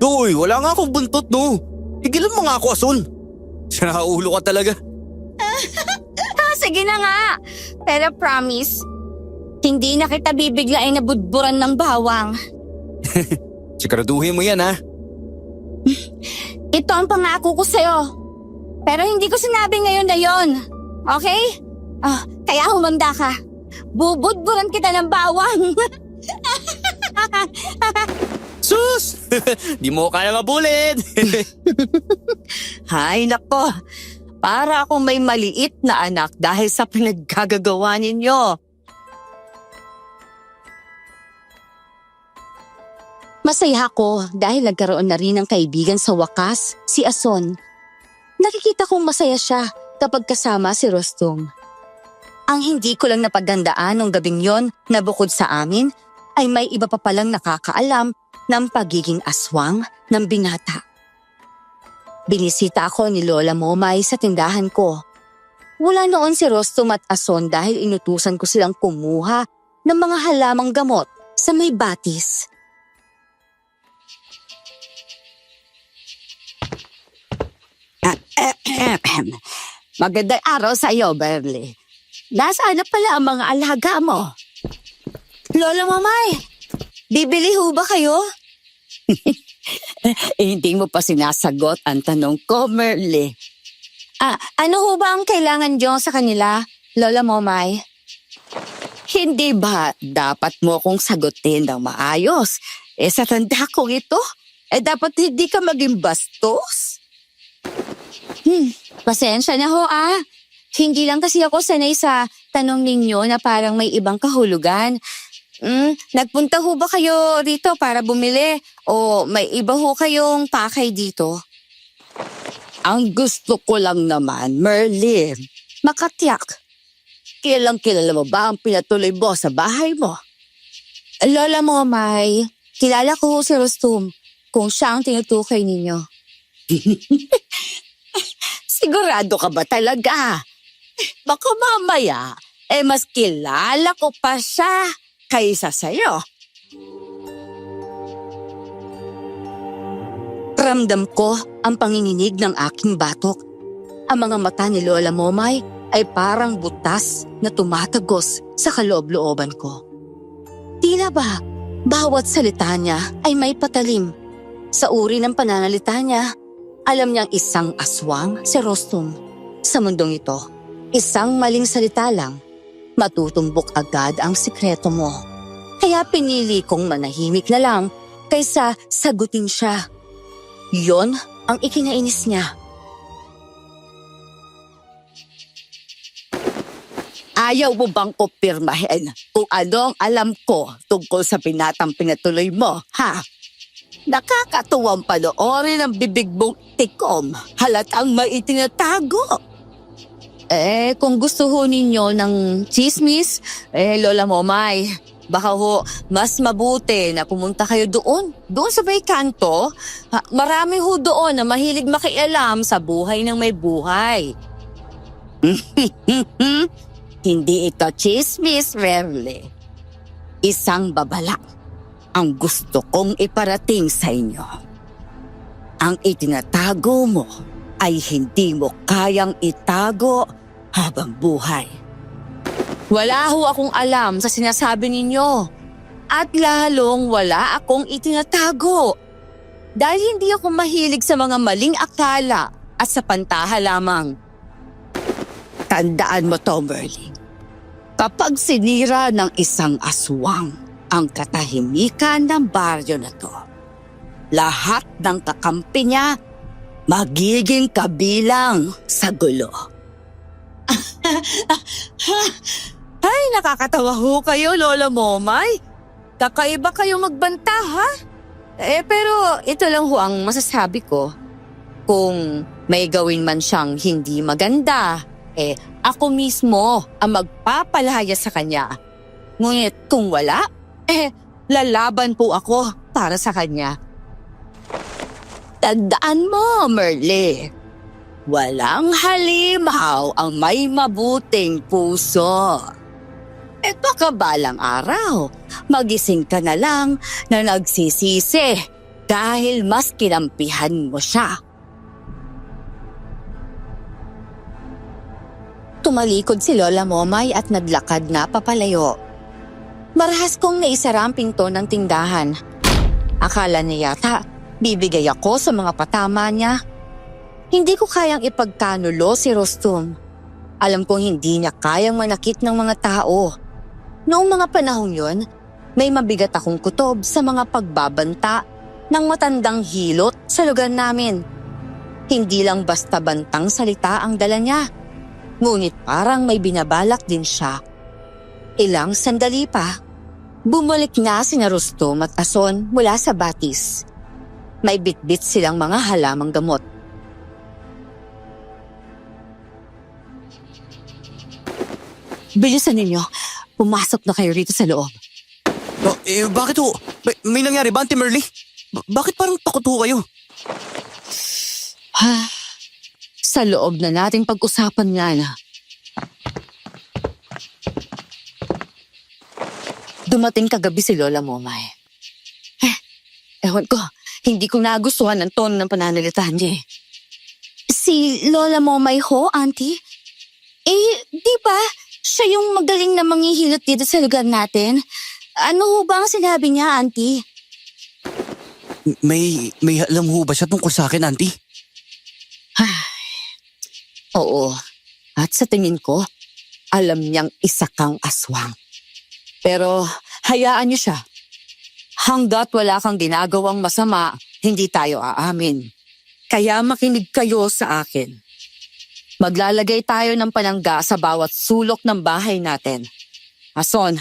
Uy, wala nga akong buntot no. Tigilan mo nga ako, Ason. Sinaulo ka talaga. Sige na nga. Pero promise, hindi na kita bibiglain na budburan ng bawang. Siguraduhin mo yan ha. Ito ang pangako ko sa'yo. Pero hindi ko sinabi ngayon na yon. Okay? Kaya humanda ka. Bubudburan kita ng bawang. Sus! Di mo kaya mabulid. Hay nako, para akong may maliit na anak dahil sa pinaggagawa ninyo. Masaya ako dahil nagkaroon na rin ng kaibigan sa wakas, si Ason. Nakikita kong masaya siya kapag kasama si Rostum. Ang hindi ko lang napaghandaan nung gabing yon na bukod sa amin, ay may iba pa palang nakakaalam ng pagiging aswang ng binata. Binisita ako ni Lola Momay sa tindahan ko. Wala noon si Rostum at Ason dahil inutusan ko silang kumuha ng mga halamang gamot sa may batis. Magandang araw sa iyo, Berly. Nasaan na pala ang mga alaga mo? Lola Momay, bibili ho ba kayo? Hindi mo pa sinasagot ang tanong ko, Merly. Ano ho ba ang kailangan niyo sa kanila, Lola Momay? Hindi ba dapat mo kong sagutin ng maayos? Sa tanda kong ito, dapat hindi ka maging bastos. Pasensya na ho Hindi lang kasi ako sanay sa tanong ninyo na parang may ibang kahulugan. Nagpunta ho ba kayo rito para bumili? O may iba ho kayong pakay dito? Ang gusto ko lang naman, Merly, makatiyak. Kilalang-kilala mo ba ang pinatuloy mo sa bahay mo? Lola Momay, kilala ko ho si Rostum kung siya ang tinutukoy ninyo. Sigurado ka ba talaga? Baka mamaya, mas kilala ko pa siya kaysa sa'yo. Ramdam ko ang panginginig ng aking batok. Ang mga mata ni Lola Momay ay parang butas na tumatagos sa kaloob-looban ko. Tila ba, bawat salita niya ay may patalim. Sa uri ng pananalita niya, alam niyang isang aswang si Rostum. Sa mundong ito, isang maling salita lang, matutumbok agad ang sikreto mo. Kaya pinili kong manahimik na lang kaysa sagutin siya. Yon ang ikinainis niya. Ayaw mo bang kumpirmahin kung ano ang alam ko tungkol sa binatang pinatuloy mo, ha? Nakakatuwang panoorin ang bibig mong tikom, halatang may itinatago. Kung gusto ho ninyo ng chismis, Lola Momay, baka ho mas mabuti na pumunta kayo doon. Doon sa may kanto, marami ho doon na mahilig makialam sa buhay ng may buhay. Hindi ito chismis, Merly. Isang babala ang gusto kong iparating sa inyo. Ang itinatago mo ay hindi mo kayang itago habang buhay. Wala ho akong alam sa sinasabi ninyo. At lalong wala akong itinatago. Dahil hindi ako mahilig sa mga maling akala at sa pantaha lamang. Tandaan mo to, Merly. Kapag sinira ng isang aswang ang katahimikan ng baryo na to, lahat ng kakampi niya magiging kabilang sa gulo. Ay, nakakatawa ho kayo, Lola Momay. Kakaiba kayo magbanta, ha? Pero ito lang ho ang masasabi ko. Kung may gawin man siyang hindi maganda, ako mismo ang magpapalaya sa kanya. Ngunit kung wala, lalaban po ako para sa kanya. Tandaan mo, Merly. Walang halimaw ang may mabuting puso. Baka balang araw, magising ka na lang na nagsisisi dahil mas kinampihan mo siya. Tumalikod si Lola Momay at naglakad na papalayo. Marahas kong naisara ang pinto ng tindahan. Akala niya yata bibigay ako sa mga patama niya. Hindi ko kayang ipagkanulo si Rostum. Alam kong hindi niya kayang manakit ng mga tao. Noong mga panahong yon, may mabigat akong kutob sa mga pagbabanta ng matandang hilot sa lugar namin. Hindi lang basta bantang salita ang dala niya, ngunit parang may binabalak din siya. Ilang sandali pa, Bumalik na sina Rustom at Ason mula sa batis. May bitbit silang mga halamang gamot. Bilisan ninyo. Pumasok na kayo rito sa loob. Bakit ho? May nangyari ba, Auntie Merly? Bakit parang takot ho kayo? Sa loob na nating pag-usapan nga na. Dumating kagabi si Lola Momay. Ewan ko, hindi ko nagustuhan ang tono ng pananalitahan niya eh. Si Lola Momay ho, Auntie? Di ba siya yung magaling na manghihilot dito sa lugar natin? Ano ho ba ang sinabi niya, Auntie? May alam ho ba siya tungkol sa akin, Auntie? Oo, at sa tingin ko, alam niyang isa kang aswang. Pero hayaan niyo siya. Hanggat wala kang ginagawang masama, hindi tayo aamin. Kaya makinig kayo sa akin. Maglalagay tayo ng panangga sa bawat sulok ng bahay natin. Ason,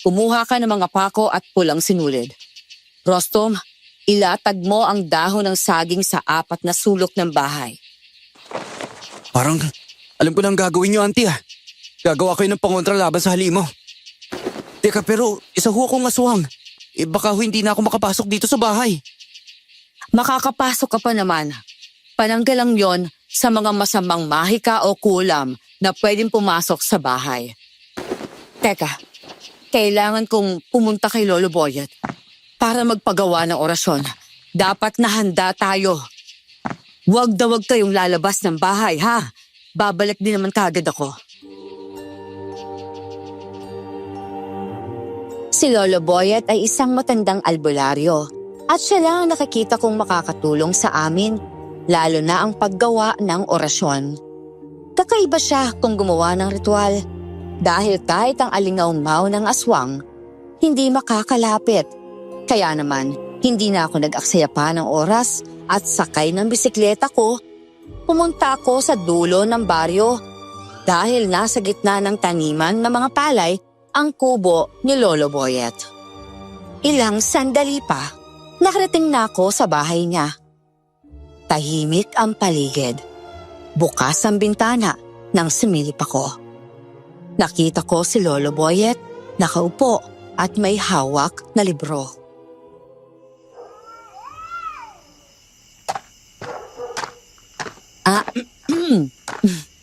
kumuha ka ng mga pako at pulang sinulid. Rostom, ilatag mo ang dahon ng saging sa 4 na sulok ng bahay. Parang alam ko na ang gagawin niyo, Auntie ah. Gagawa kayo ng pangontra laban sa halimo. Teka, pero isa ho akong aswang. Baka ho hindi na ako makapasok dito sa bahay. Makakapasok ka pa naman. Panangga lang yon sa mga masamang mahika o kulam na pwedeng pumasok sa bahay. Teka, kailangan kong pumunta kay Lolo Boyet para magpagawa ng orasyon. Dapat nahanda tayo. Huwag na huwag kayong lalabas ng bahay, ha? Babalik din naman kagad ako. Si Lolo Boyet ay isang matandang albularyo at siya lang ang nakikita kong makakatulong sa amin, lalo na ang paggawa ng orasyon. Kakaiba siya kung gumawa ng ritual dahil kahit ang alingaw-maw ng aswang, hindi makakalapit. Kaya naman, hindi na ako nag-aksaya pa ng oras at sakay ng bisikleta ko, pumunta ako sa dulo ng baryo dahil nasa gitna ng taniman ng mga palay ang kubo ni Lolo Boyet. Ilang sandali pa, nakarating na ako sa bahay niya. Tahimik ang paligid. Bukas ang bintana nang sumilip ako. Nakita ko si Lolo Boyet, nakaupo at may hawak na libro.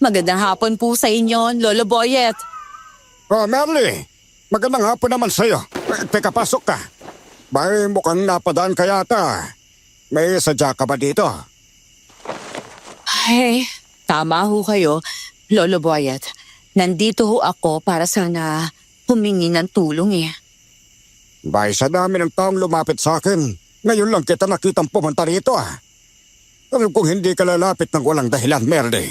Magandang hapon po sa inyo, Lolo Boyet. Oh, Merly, magandang hapon naman sa'yo. Teka, pasok ka. Bay, mukhang napadaan ka yata. May sadya ka ba dito? Ay, tama ho kayo, Lolo Boyet. Nandito ho ako para sana humingi ng tulong eh. Bay, sa dami ng taong lumapit sa akin, ngayon lang kita nakitang pumunta rito ah. Alam kong hindi ka lalapit ng walang dahilan, Merly.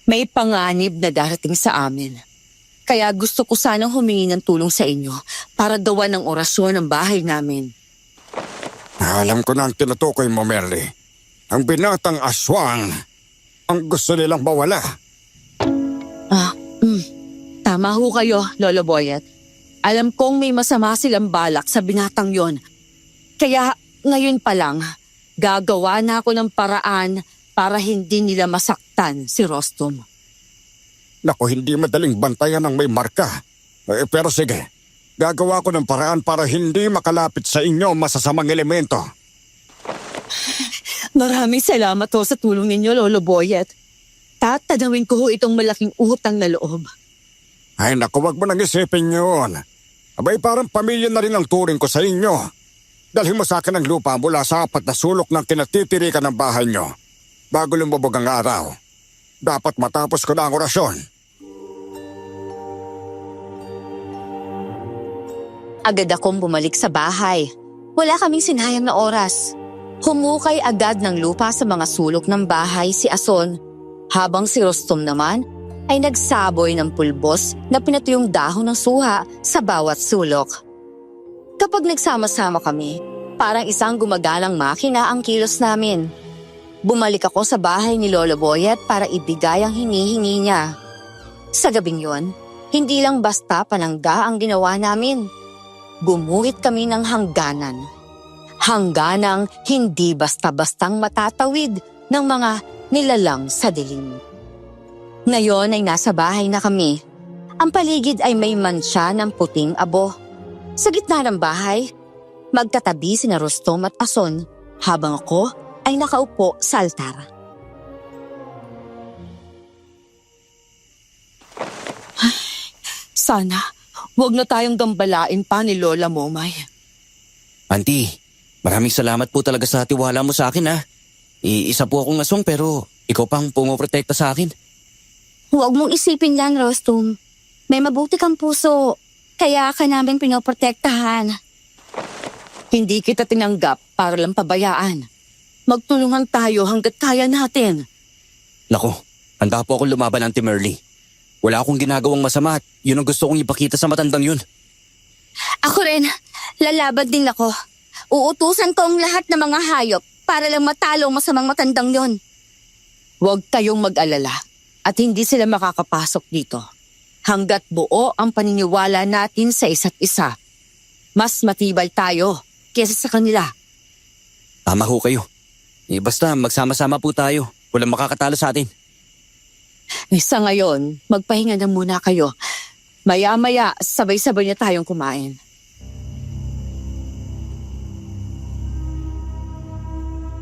May panganib na darating sa amin. Kaya gusto ko sanang humingi ng tulong sa inyo para gawa ng orasyon ng bahay namin. Alam ko na ang tinutukoy mo, Merly. Ang binatang aswang ang gusto nilang mawala. Tama ho kayo, Lolo Boyet. Alam kong may masama silang balak sa binatang yon. Kaya ngayon pa lang, gagawa na ako ng paraan para hindi nila masaktan si Rostom. Naku, hindi madaling bantayan ng may marka. Pero sige, gagawa ko ng paraan para hindi makalapit sa inyo masasamang elemento. Maraming salamat ho sa tulong ninyo, Lolo Boyet. Tatanawin ko ho itong malaking utang na loob. Ay naku, wag mo nang isipin yun. Abay, parang pamilya na rin ang turing ko sa inyo. Dalhin mo sa akin ang lupa mula sa 4 na sulok ng kinatitirikan ng bahay nyo. Bago lumubog ang araw, dapat matapos ko na ang orasyon. Agad akong bumalik sa bahay. Wala kaming sinayang na oras. Humukay agad ng lupa sa mga sulok ng bahay si Ason, habang si Rostom naman ay nagsaboy ng pulbos na pinatuyong dahon ng suha sa bawat sulok. Kapag nagsama-sama kami, parang isang gumagalang makina ang kilos namin. Bumalik ako sa bahay ni Lolo Boyet para ibigay ang hinihingi niya. Sa gabing yon, hindi lang basta panangga ang ginawa namin. Gumuhit kami ng hangganan. Hangganang hindi basta-bastang matatawid ng mga nilalang sa dilim. Ngayon ay nasa bahay na kami. Ang paligid ay may mansya ng puting abo. Sa gitna ng bahay, magtatabi sina Rostom at Ason habang ako ay nakaupo sa altar. Sana, huwag na tayong gambalain pa ni Lola Momay. Auntie, maraming salamat po talaga sa tiwala mo sa akin ha. Isa po akong aswang pero ikaw pang pumoprotekta sa akin. Huwag mong isipin yan, Rostom. May mabuti kang puso, kaya ka namin pinoprotektahan. Hindi kita tinanggap para lang pabayaan. Magtulungan tayo hanggat kaya natin. Nako, handa po akong lumaban, Auntie Merly. Wala akong ginagawang masama at yun ang gusto kong ipakita sa matandang yun. Ako rin, lalaban din ako. Uutusan ko ang lahat ng mga hayop para lang matalo ang masamang matandang yon. Huwag kayong mag-alala at hindi sila makakapasok dito. Hanggat buo ang paniniwala natin sa isa't isa. Mas matibay tayo kesa sa kanila. Tama ho kayo. Basta magsama-sama po tayo. Walang makakatalo sa atin. Sa ngayon, magpahinga na muna kayo. Maya-maya, sabay-sabay na tayong kumain.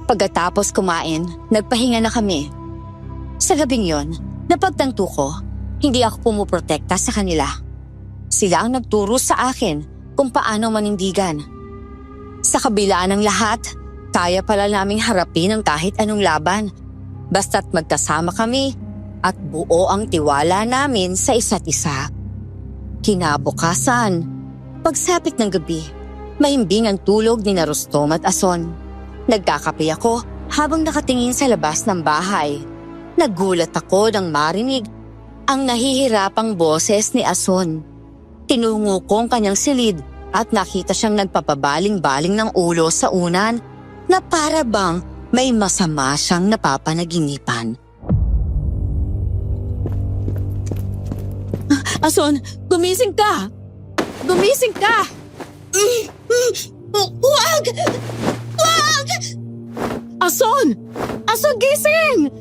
Pagkatapos kumain, nagpahinga na kami. Sa gabing yon, napagtanto ko, hindi ako pumuprotekta sa kanila. Sila ang nagturo sa akin kung paano manindigan. Sa kabila ng lahat, kaya pala naming harapin ang kahit anong laban. Basta't magkasama kami at buo ang tiwala namin sa isa't isa. Kinabukasan, pagsapit ng gabi, mahimbing ang tulog ni Rostom at Ason. Nagkakape ako habang nakatingin sa labas ng bahay. Nagulat ako nang marinig ang nahihirapang boses ni Ason. Tinungo ko ang kanyang silid at nakita siyang nagpapabaling-baling ng ulo sa unan na para bang may masama siyang napapanaginipan. Ason, gumising ka! Gumising ka! Huwag! Huwag! Ason! Ason, gising!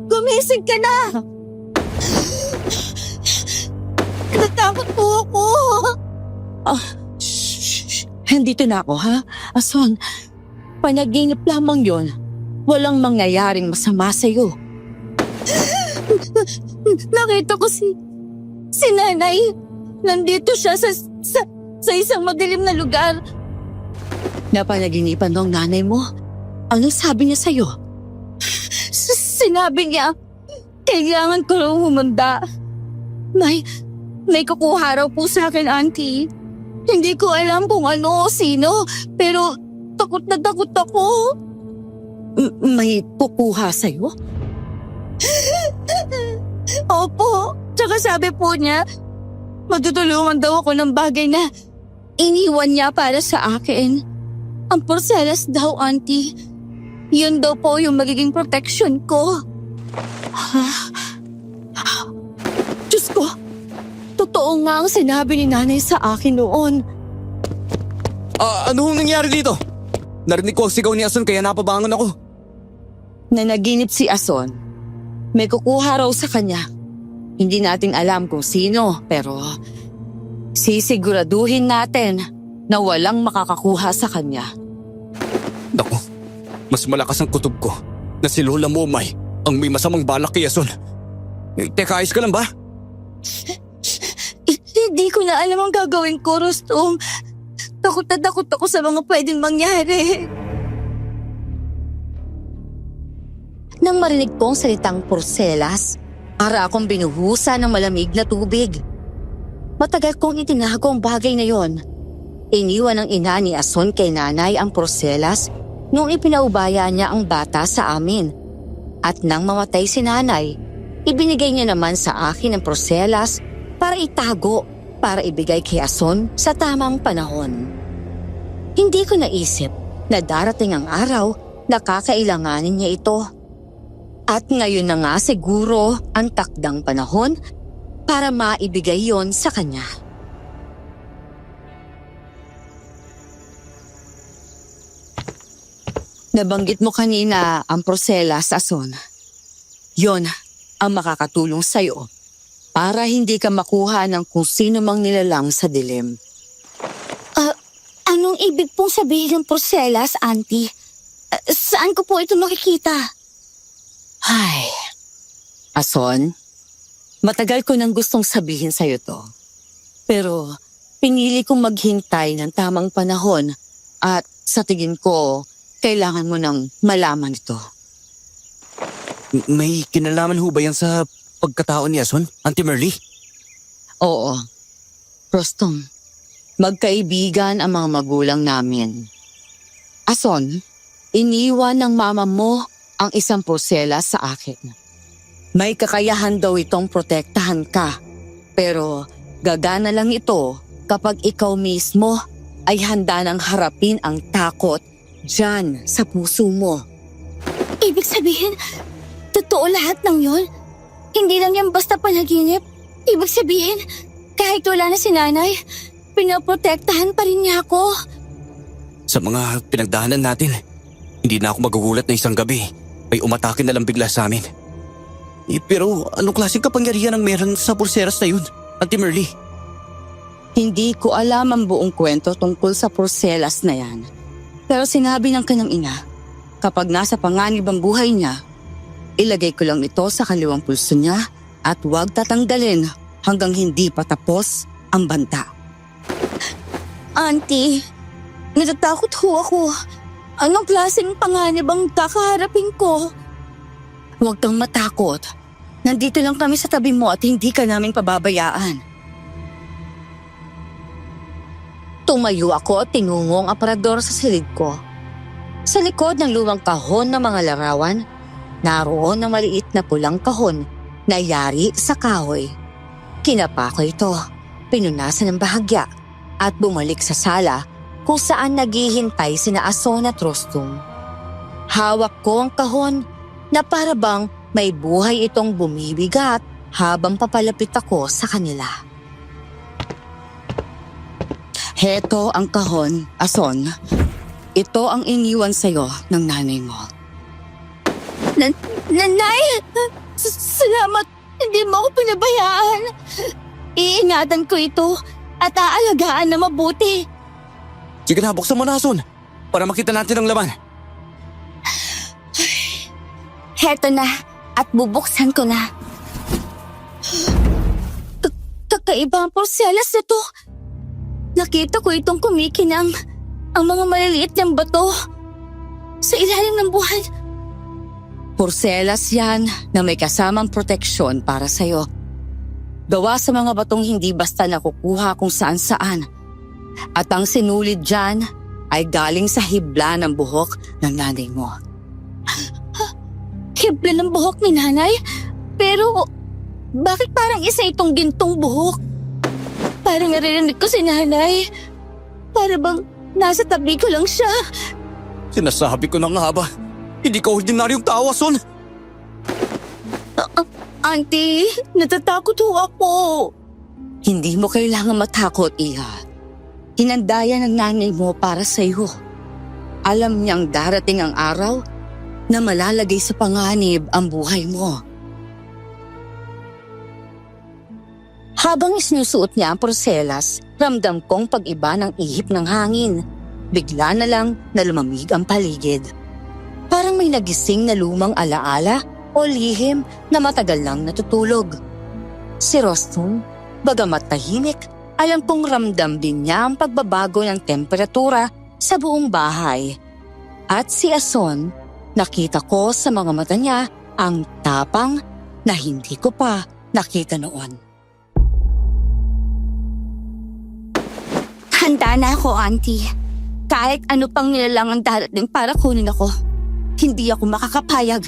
Gumising ka na! Natakot po ako! Andito na ako, ha? Ason, panaginip lamang yon. Walang mangyayaring masama sa'yo. Nakita ko si nanay. Nandito siya sa isang madilim na lugar. Napanaginipan ng nanay mo? Anong sabi niya sa'yo? Sinabi niya, kailangan ko raw humanda. May kukuha raw po sa akin, Auntie. Hindi ko alam kung ano o sino, pero takot na takot ako. May kukuha sa'yo? Opo, tsaka sabi po niya, matutulungan daw ako ng bagay na iniwan niya para sa akin. Ang porselas daw, Auntie. Yun daw po yung magiging protection ko. Diyos ko! Totoo nga ang sinabi ni nanay sa akin noon. Ano nangyari dito? Narinig ko ang sigaw ni Ason kaya napabangon ako. Nanaginip si Ason. May kukuha raw sa kanya. Hindi natin alam kung sino, pero sisiguraduhin natin na walang makakakuha sa kanya. Naku, mas malakas ang kutob ko na si Lola Momay ang may masamang balak kay Ason. Teka, ayos ka lang ba? Hindi ko na alam ang gagawin ko, Rostom. Takot na takot ako sa mga pwedeng mangyari. Nang marinig ko ang salitang porselas, para akong binuhusan ng malamig na tubig. Matagal kong itinago ang bagay na yon. Iniwan ng ina ni Ason kay nanay ang porselas nung ipinaubaya niya ang bata sa amin. At nang mamatay si nanay, ibinigay niya naman sa akin ang porselas para itago, para ibigay kay Ason sa tamang panahon. Hindi ko naisip na darating ang araw na kakailanganin niya ito. At ngayon na nga siguro ang takdang panahon para maibigay yon sa kanya. Nabanggit mo kanina ang proselas, Ason. Yon ang makakatulong sa'yo para hindi ka makuha ng kung sino mang nilalang sa dilim. Anong ibig pong sabihin ng porselas, Auntie? Saan ko po ito makikita? Ay, Ason, matagal ko nang gustong sabihin sa'yo to. Pero pinili kong maghintay ng tamang panahon at sa tingin ko, kailangan mo nang malaman ito. May kinalaman ho ba yan sa pagkatao ni Ason, Auntie Merly? Oo, Rostom, magkaibigan ang mga magulang namin. Ason, iniwan ng mama mo ang isang porselas sa akin. May kakayahan daw itong protektahan ka, pero gagana lang ito kapag ikaw mismo ay handa nang harapin ang takot diyan sa puso mo. Ibig sabihin, totoo lahat ng yon? Hindi lang yan basta panaginip? Ibig sabihin, kahit wala na si nanay, pinaprotektahan pa rin niya ako. Sa mga pinagdaanan natin, hindi na ako magugulat na isang gabi may umatake na lang bigla sa amin. Pero anong klaseng kapangyarihan ang meron sa pulseras na yun, Auntie Merly? Hindi ko alam ang buong kwento tungkol sa porselas na yan. Pero sinabi ng kanyang ina, kapag nasa panganib ang buhay niya, ilagay ko lang ito sa kaliwang pulso niya at huwag tatanggalin hanggang hindi pa tapos ang banta. Auntie, natatakot ho ako. Anong klaseng panganib ang kakaharapin ko? Huwag kang matakot. Nandito lang kami sa tabi mo at hindi ka namin pababayaan. Tumayo ako at tinungong aparador sa silid ko. Sa likod ng lumang kahon ng mga larawan, naroon ang maliit na pulang kahon na yari sa kahoy. Kinapa ko ito, pinunasan ng bahagya at bumalik sa sala kung saan naghihintay sina Ason at Rostum. Hawak ko ang kahon na para bang may buhay itong bumibigat habang papalapit ako sa kanila. Heto ang kahon, Ason. Ito ang iniwan sa'yo ng nanay mo. Nanay! Salamat! Hindi mo ako pinabayaan. Iingatan ko ito at aalagaan na mabuti. Sige na, buksan mo na, Ason, para makita natin ang laman. Heto na at bubuksan ko na. Kakaiba ang porselas na to. Nakita ko itong kumikinang ang mga maliliit niyang bato sa ilalim ng buwan. Porselas yan na may kasamang proteksyon para sa'yo. Gawa sa mga batong hindi basta nakukuha kung saan-saan. At ang sinulid dyan ay galing sa hibla ng buhok ng nanay mo. Hibla ng buhok ni nanay? Pero bakit parang isa itong gintong buhok? Parang naririnig ko si nanay. Para bang nasa tabi ko lang siya. Sinasabi ko na nga ba, hindi ka ordinaryong tao, Ason. Auntie, natatakot ho ako. Hindi mo kailangan matakot, Iha. Hinandaya ng nanay mo para sa iyo. Alam niyang darating ang araw na malalagay sa panganib ang buhay mo. Habang isinusuot niya ang porselas, ramdam kong pag-iba ng ihip ng hangin. Bigla na lang na lumamig ang paligid. Parang may nagising na lumang alaala o lihim na matagal lang natutulog. Si Rostum, bagamat tahimik, alam kong ramdam din niya ang pagbabago ng temperatura sa buong bahay. At si Ason, nakita ko sa mga mata niya ang tapang na hindi ko pa nakita noon. Handa na ako, Auntie. Kahit ano pang nilalang ang darating para kunin ako, hindi ako makakapayag.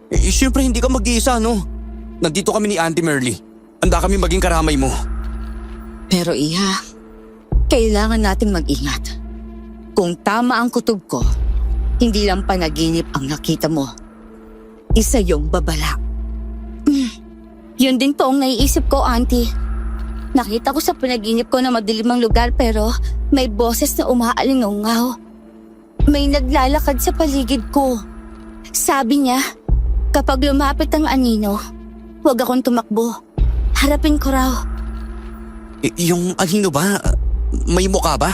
Siyempre hindi ka mag-iisa, no? Nandito kami ni Auntie Merly. Handa kami maging karamay mo. Pero Iha, kailangan nating mag-ingat. Kung tama ang kutob ko, hindi lang panaginip ang nakita mo. Isa yung babala. Yun din po ang naiisip ko, Auntie. Nakita ko sa panaginip ko na madilim ang lugar pero may boses na umaalingaw. May naglalakad sa paligid ko. Sabi niya, kapag lumapit ang anino, huwag akong tumakbo. Harapin ko raw. Yung anino ba? May mukha ba?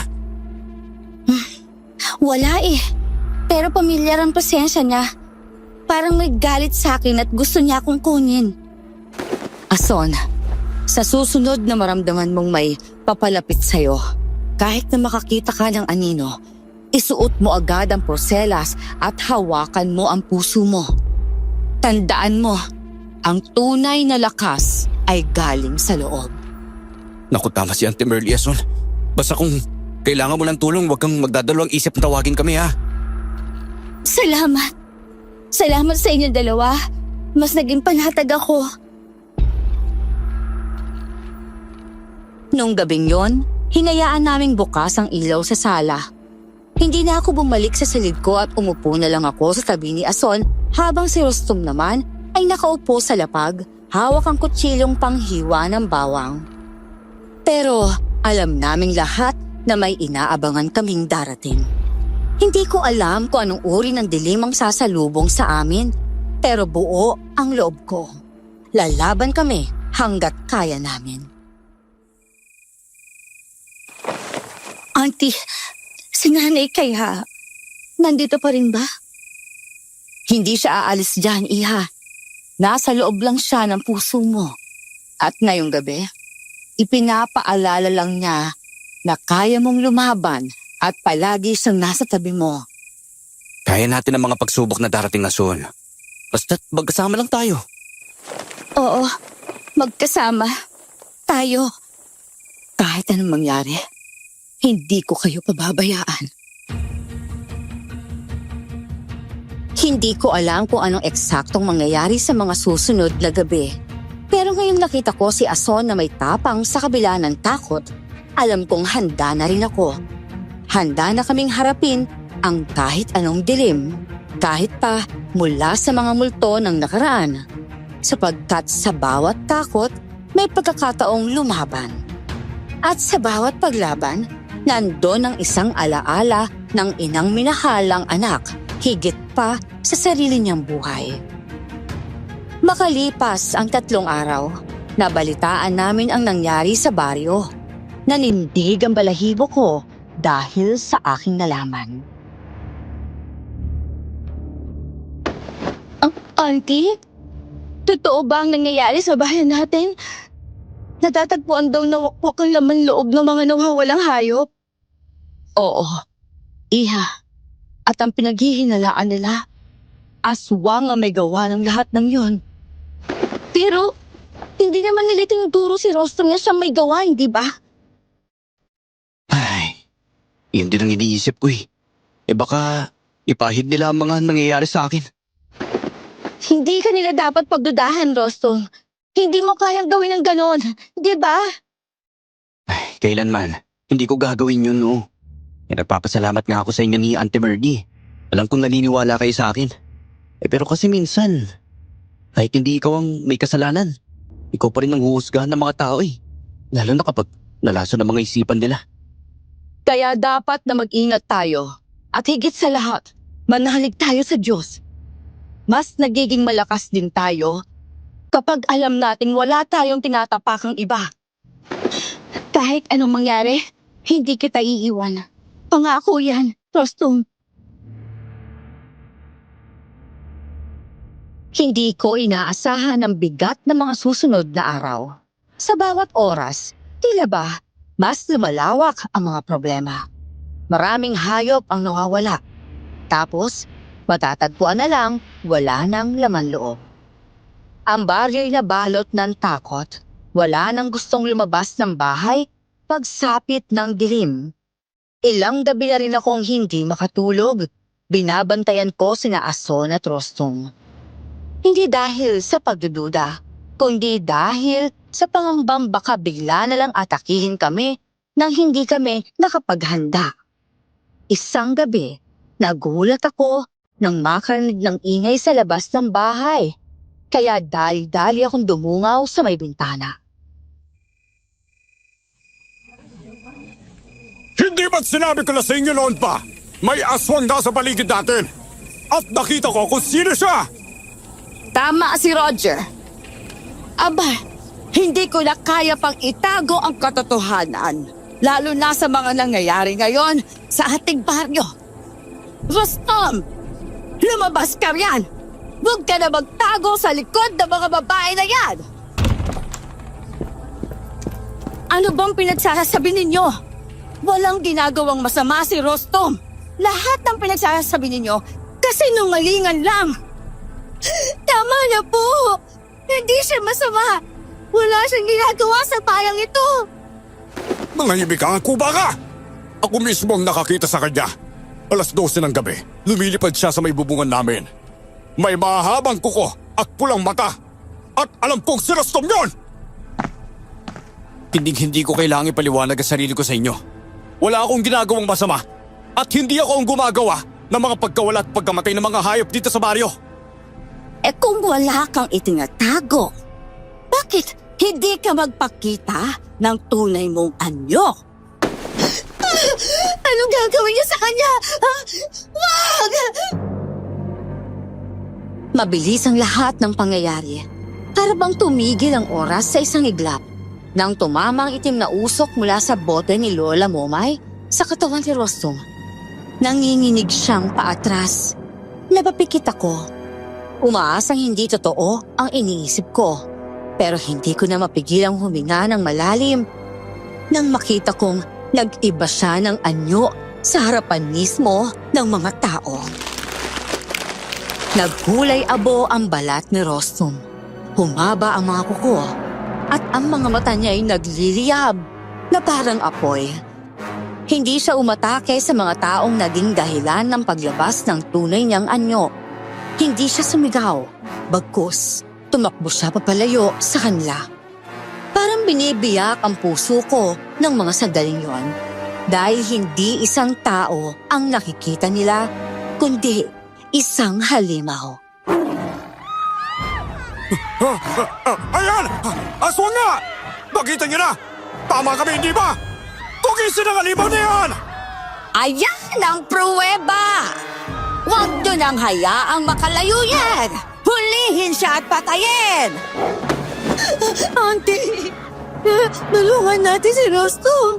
Wala eh. Pero pamilyar ang presensya niya. Parang may galit sa akin at gusto niya akong kunin. Ason, sa susunod na maramdaman mong may papalapit sa'yo, kahit na makakita ka ng anino, isuot mo agad ang porselas at hawakan mo ang puso mo. Tandaan mo, ang tunay na lakas ay galing sa loob. Naku, tama si Auntie Merly, Ason. Basta kung kailangan mo ng tulong, huwag kang magdadalawang isip na tawagin kami, ha? Salamat. Salamat sa inyong dalawa. Mas naging panatag ako. Nung gabing yon, hinayaan naming bukas ang ilaw sa sala. Hindi na ako bumalik sa silid ko at umupo na lang ako sa tabi ni Ason habang si Rostom naman ay nakaupo sa lapag, hawak ang kutsilyong panghiwa ng bawang. Pero alam naming lahat na may inaabangan kaming darating. Hindi ko alam kung anong uri ng dilim ang sasalubong sa amin, pero buo ang loob ko. Lalaban kami hanggat kaya namin. Auntie, si nanay kaya nandito pa rin ba? Hindi siya aalis dyan, Iha. Nasa loob lang siya ng puso mo. At ngayong gabi, ipinapaalala lang niya na kaya mong lumaban at palagi siyang nasa tabi mo. Kaya natin ang mga pagsubok na darating, Ason. Basta't magkasama lang tayo. Oo, magkasama. Tayo. Kahit anong mangyari, hindi ko kayo pababayaan. Hindi ko alam kung anong eksaktong mangyayari sa mga susunod na gabi. Pero ngayong nakita ko si Ason na may tapang sa kabila ng takot, alam kong handa na rin ako. Handa na kaming harapin ang kahit anong dilim, kahit pa mula sa mga multo ng nakaraan. Sapagkat sa bawat takot, may pagkakataong lumaban. At sa bawat paglaban, nandun ang isang alaala ng inang minahalang anak, higit pa sa sarili niyang buhay. Makalipas ang 3 araw, nabalitaan namin ang nangyari sa baryo. Nanindig ang balahibo ko dahil sa aking nalaman. Auntie, totoo ba ang nangyayari sa bayan natin? Natatagpuan daw na wakwak ang laman loob ng mga nawawalang hayop. Oo, Iha. At ang pinaghihinalaan nila, aswang ang may gawa ng lahat ng yun. Pero, hindi naman nila tinuturo si Rostom na siya may gawa, hindi ba? Ay, yun din ang iniisip ko eh. Baka ipahid nila ang mga nangyayari sa akin. Hindi ka nila dapat pagdudahan, Rostom. Hindi mo kayang gawin ng ganon, di ba? Ay, kailanman. Hindi ko gagawin yun, no. Nagpapasalamat nga ako sa inyo ni Auntie Merly. Alam kong naniniwala kayo sa akin. Pero kasi minsan, kahit hindi ikaw ang may kasalanan, ikaw pa rin ang huhusgahan ng mga tao eh. Lalo na kapag nalaso ng mga isipan nila. Kaya dapat na mag-ingat tayo. At higit sa lahat, manalig tayo sa Diyos. Mas nagiging malakas din tayo kapag alam nating wala tayong tinatapakang iba. Kahit anong mangyari, hindi kita iiwan. Pangako yan, Rostom. Hindi ko inaasahan ang bigat ng mga susunod na araw. Sa bawat oras, tila ba, mas lumalawak ang mga problema. Maraming hayop ang nawawala. Tapos, matatagpuan na lang, wala nang laman loob. Ang baryo'y nabalot ng takot. Wala nang gustong lumabas ng bahay pagsapit ng dilim. Ilang gabi na rin akong hindi makatulog. Binabantayan ko sina Ason at Rostom. Hindi dahil sa pagdududa, kundi dahil sa pangambang baka bigla na lang atakihin kami nang hindi kami nakapaghanda. Isang gabi, nagulat ako nang makarinig ng ingay sa labas ng bahay. Kaya dali-dali akong dumungaw sa may bintana. Hindi ba't sinabi ko na sa inyo noon pa? May aswang nasa paligid natin. At nakita ko kung sino siya. Tama si Roger. Aba, hindi ko na kaya pang itago ang katotohanan. Lalo na sa mga nangyayari ngayon sa ating baryo. Rostom, lumabas ka riyan. Huwag ka na magtago sa likod ng mga babae na yan. Ano bang pinagsasabi ninyo? Walang ginagawang masama si Rostom. Lahat ng pinagsasabi ninyo, kasinungalingan lang. Tama na po. Hindi siya masama. Wala siyang ginagawa sa bayang ito. Manahimik ka, kuba ka! Ako mismo ang nakakita sa kanya. 12:00 ng gabi, lumilipad siya sa may bubungan namin. May mahabang kuko at pulang mata. At alam kong si Rostom yun! Hindi ko kailangan ipaliwanag ang sarili ko sa inyo. Wala akong ginagawang masama. At hindi ako ang gumagawa ng mga pagkawala at pagkamatay ng mga hayop dito sa baryo. Eh kung wala kang itinatago, bakit hindi ka magpakita ng tunay mong anyo? Anong gagawin niyo sa kanya? Wag! Mabilis ang lahat ng pangyayari. Para bang tumigil ang oras sa isang iglap nang tumama ang itim na usok mula sa bote ni Lola Momay sa katawan ni Rostom. Nanginginig siyang paatras. Napapikit ako. Umaasang hindi totoo ang iniisip ko. Pero hindi ko na mapigilang huminga ng malalim nang makita kong nag-iba siya ng anyo sa harapan mismo ng mga tao. Nagkulay-abo ang balat ni Rostom. Humaba ang mga kuko at ang mga mata niya ay nagliliyab na parang apoy. Hindi siya umatake sa mga taong naging dahilan ng paglabas ng tunay niyang anyo. Hindi siya sumigaw, bagkus tumakbo siya papalayo sa kanila. Parang binibiyak ang puso ko ng mga sandaling yon. Dahil hindi isang tao ang nakikita nila, kundi isang halimaw. Ayan! Aswang nga! Nakita niyo na! Tama kami, hindi ba? Tugisin ang halimaw na yan! Ayan ang pruweba! Huwag nyo nang hayaang makalayo yan! Hulihin siya at patayin! Auntie, tulungan natin si Rostom.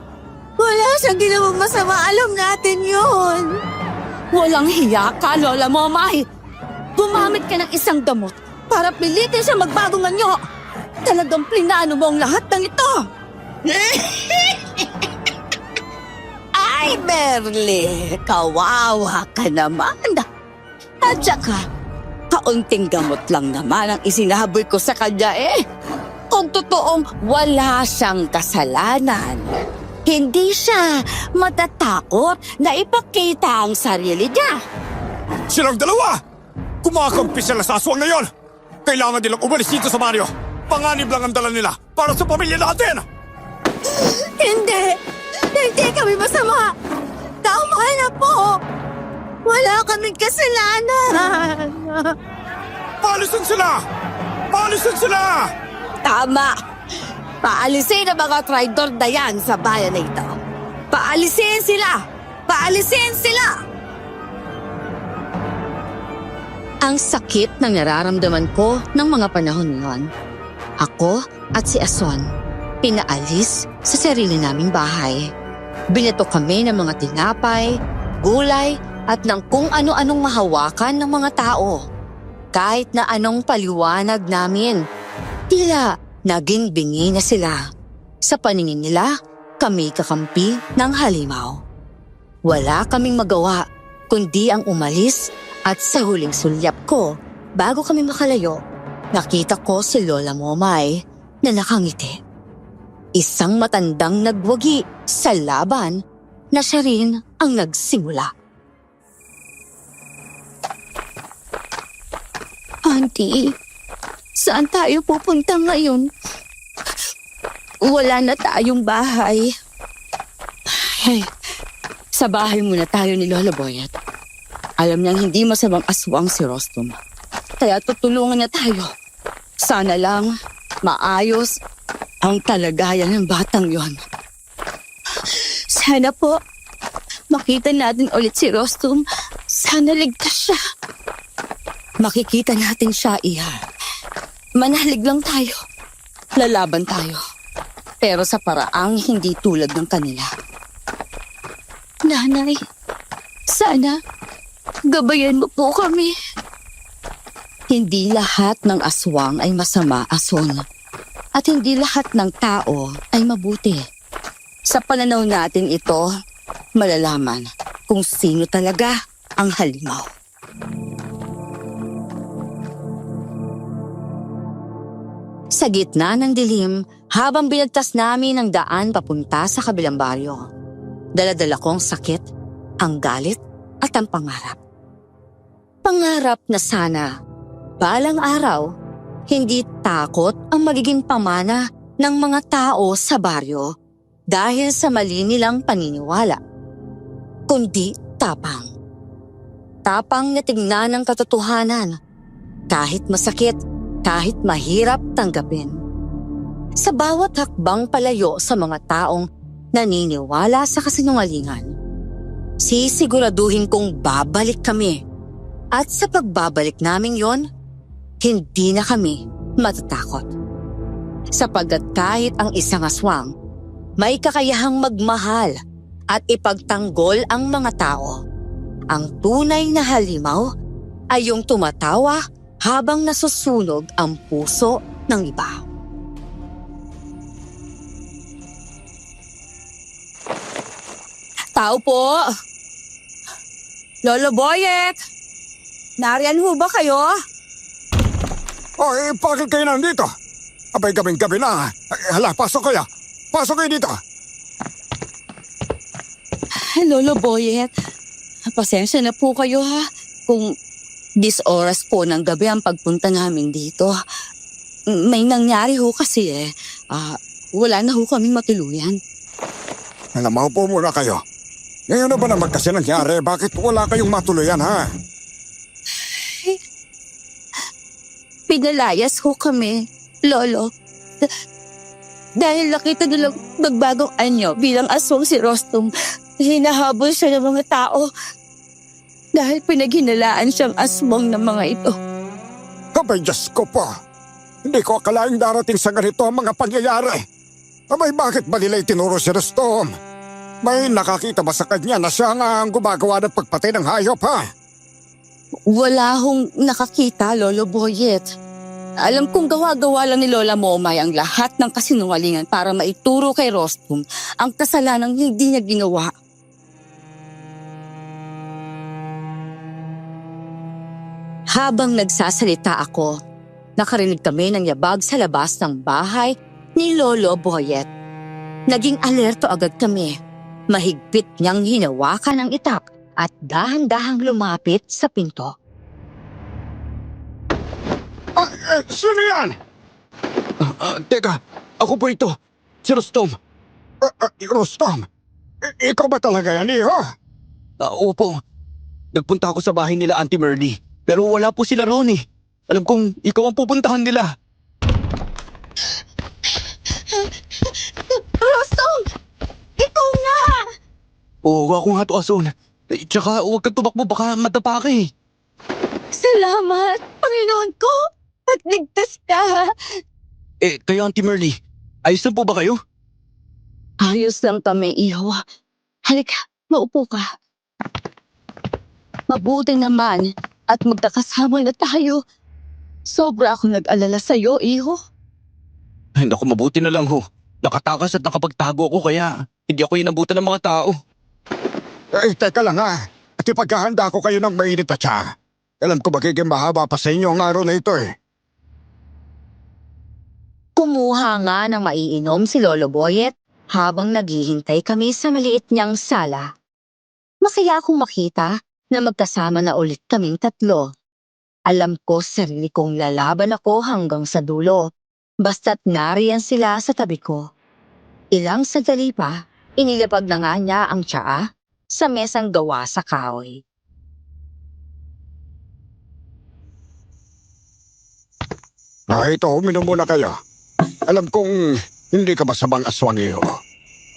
Wala siyang ginawang masama, alam natin yun. Walang hiya ka, Lola Momay. Gumamit ka ng isang gamot para pilitin siya magbagong anyo. Talagang plinano mo ang lahat ng ito. Ay, Merle, kawawa ka naman. At saka, kaunting gamot lang naman ang isinahabol ko sa kanya eh. Kung totoong wala siyang kasalanan, hindi siya matatakot na ipakita ang sarili niya. Silang dalawa! Kumakampi sila sa aswang na yon! Kailangan nilang umalis dito sa baryo. Panganib lang ang dala nila para sa pamilya natin! Hindi! Hindi kami masama! Tama na po! Wala kaming kasalanan! Paalisin sila! Paalisin sila! Tama! Paalisin ang mga traidor na yan sa bayan na ito. Paalisin sila! Paalisin sila! Ang sakit ng nararamdaman ko ng mga panahon ngayon. Ako at si Ason, pinaalis sa sarili naming bahay. Binato kami ng mga tinapay, gulay, at ng kung ano-anong mahawakan ng mga tao. Kahit na anong paliwanag namin, tila naging bingi na sila. Sa paningin nila, kami kakampi ng halimaw. Wala kaming magawa, kundi ang umalis at sa huling sulyap ko, bago kami makalayo, nakita ko si Lola Momay na nakangiti. Isang matandang nagwagi sa laban na siya rin ang nagsimula. Auntie, saan tayo pupunta ngayon? Wala na tayong bahay. Hey, sa bahay muna tayo ni Lola Boyet. Alam niyang hindi masamang aswang si Rostom. Kaya tutulungan niya tayo. Sana lang maayos ang kalagayan ng batang yon. Sana po makita natin ulit si Rostom. Sana ligtas siya. Makikita natin siya, Iha. Manalig lang tayo. Lalaban tayo. Pero sa paraang hindi tulad ng kanila. Nanay, sana gabayan mo po kami. Hindi lahat ng aswang ay masama, Ason. At hindi lahat ng tao ay mabuti. Sa pananaw natin ito, malalaman kung sino talaga ang halimaw. Sa gitna ng dilim, habang binagtas namin ang daan papunta sa kabilang baryo, dala-dala kong sakit, ang galit at ang pangarap. Pangarap na sana, balang araw, hindi takot ang magiging pamana ng mga tao sa baryo dahil sa mali nilang paniniwala, kundi tapang. Tapang na tingnan ang katotohanan, kahit masakit, kahit mahirap tanggapin. Sa bawat hakbang palayo sa mga taong naniniwala sa kasinungalingan, sisiguraduhin kong babalik kami. At sa pagbabalik namin yon, hindi na kami matatakot. Sapagkat kahit ang isang aswang, may kakayahang magmahal at ipagtanggol ang mga tao. Ang tunay na halimaw ay yung tumatawa habang nasusunog ang puso ng iba. Tao po! Lolo Boyet! Nariyan ho ba kayo? Oy, bakit kayo nandito? Abay, gabing-gabi na. Hala, pasok kayo. Pasok kayo dito. Lolo Boyet, pasensya na po kayo ha kung 10 oras po ng gabi ang pagpunta namin dito. May nangyari ho kasi wala na ho kaming matuluyan. Alam mo po muna kayo. Ngayon na ba naman kasi nangyari? Bakit wala kayong matuluyan, ha? Pinalayas ho kami, Lolo. Dahil nakita nilang magbagong anyo bilang aswang si Rostom, hinahabol siya ng mga tao. Dahil pinaghinalaan siyang aswang ng mga ito. Abay, Diyos ko po. Hindi ko akalaing darating sa ganito ang mga pangyayari. Abay, bakit ba nila itinuro si Rostom? May nakakita ba sa kanya na siya nga ang gumagawa ng pagpatay ng hayop, ha? Wala hong nakakita, Lolo Boyet. Alam kong gawa-gawa lang ni Lola Momay ang lahat ng kasinungalingan para maituro kay Rostom ang kasalanang hindi niya ginawa. Habang nagsasalita ako, nakarinig kami ng yabag sa labas ng bahay ni Lolo Boyet. Naging alerto agad kami. Mahigpit niyang hinawakan ang itak at dahan-dahang lumapit sa pinto. Sino yan? Teka, ako po ito. Si Rostom. Rostom? Ikaw ba talaga yan, iho? Opo. Nagpunta ako sa bahay nila Auntie Merly. Pero wala po sila roon eh. Alam kong ikaw ang pupuntahan nila. Rostom! Ikaw nga! Oo, ako nga to, Ason. Tsaka huwag kang tumakbo, baka madapa ka eh. Salamat, Panginoon ko! At ligtas ka! Kayo Auntie Merly, ayos na po ba kayo? Ayos lang kami, iho. Halika, maupo ka. Mabuti naman at magkakasama na tayo. Sobra akong nag-alala sa'yo, iho. Ay, naku, mabuti na lang ho. Nakatakas at nakapagtago ako kaya hindi ako inabutan ng mga tao. Teka lang, ha? At ipaghahanda ko kayo ng mainit na tsa. Alam ko magiging mahaba pa sa inyo ang araw na ito eh. Kumuha nga ng maiinom si Lolo Boyet habang naghihintay kami sa maliit niyang sala. Masaya akong makita na magkasama na ulit kaming tatlo. Alam ko sarili kong lalaban ako hanggang sa dulo, basta't nariyan sila sa tabi ko. Ilang sandali pa, inilapag na nga niya ang tsaa sa mesang gawa sa kahoy. Ito, uminom muna kayo. Alam kong hindi ka masamang aswang iyo.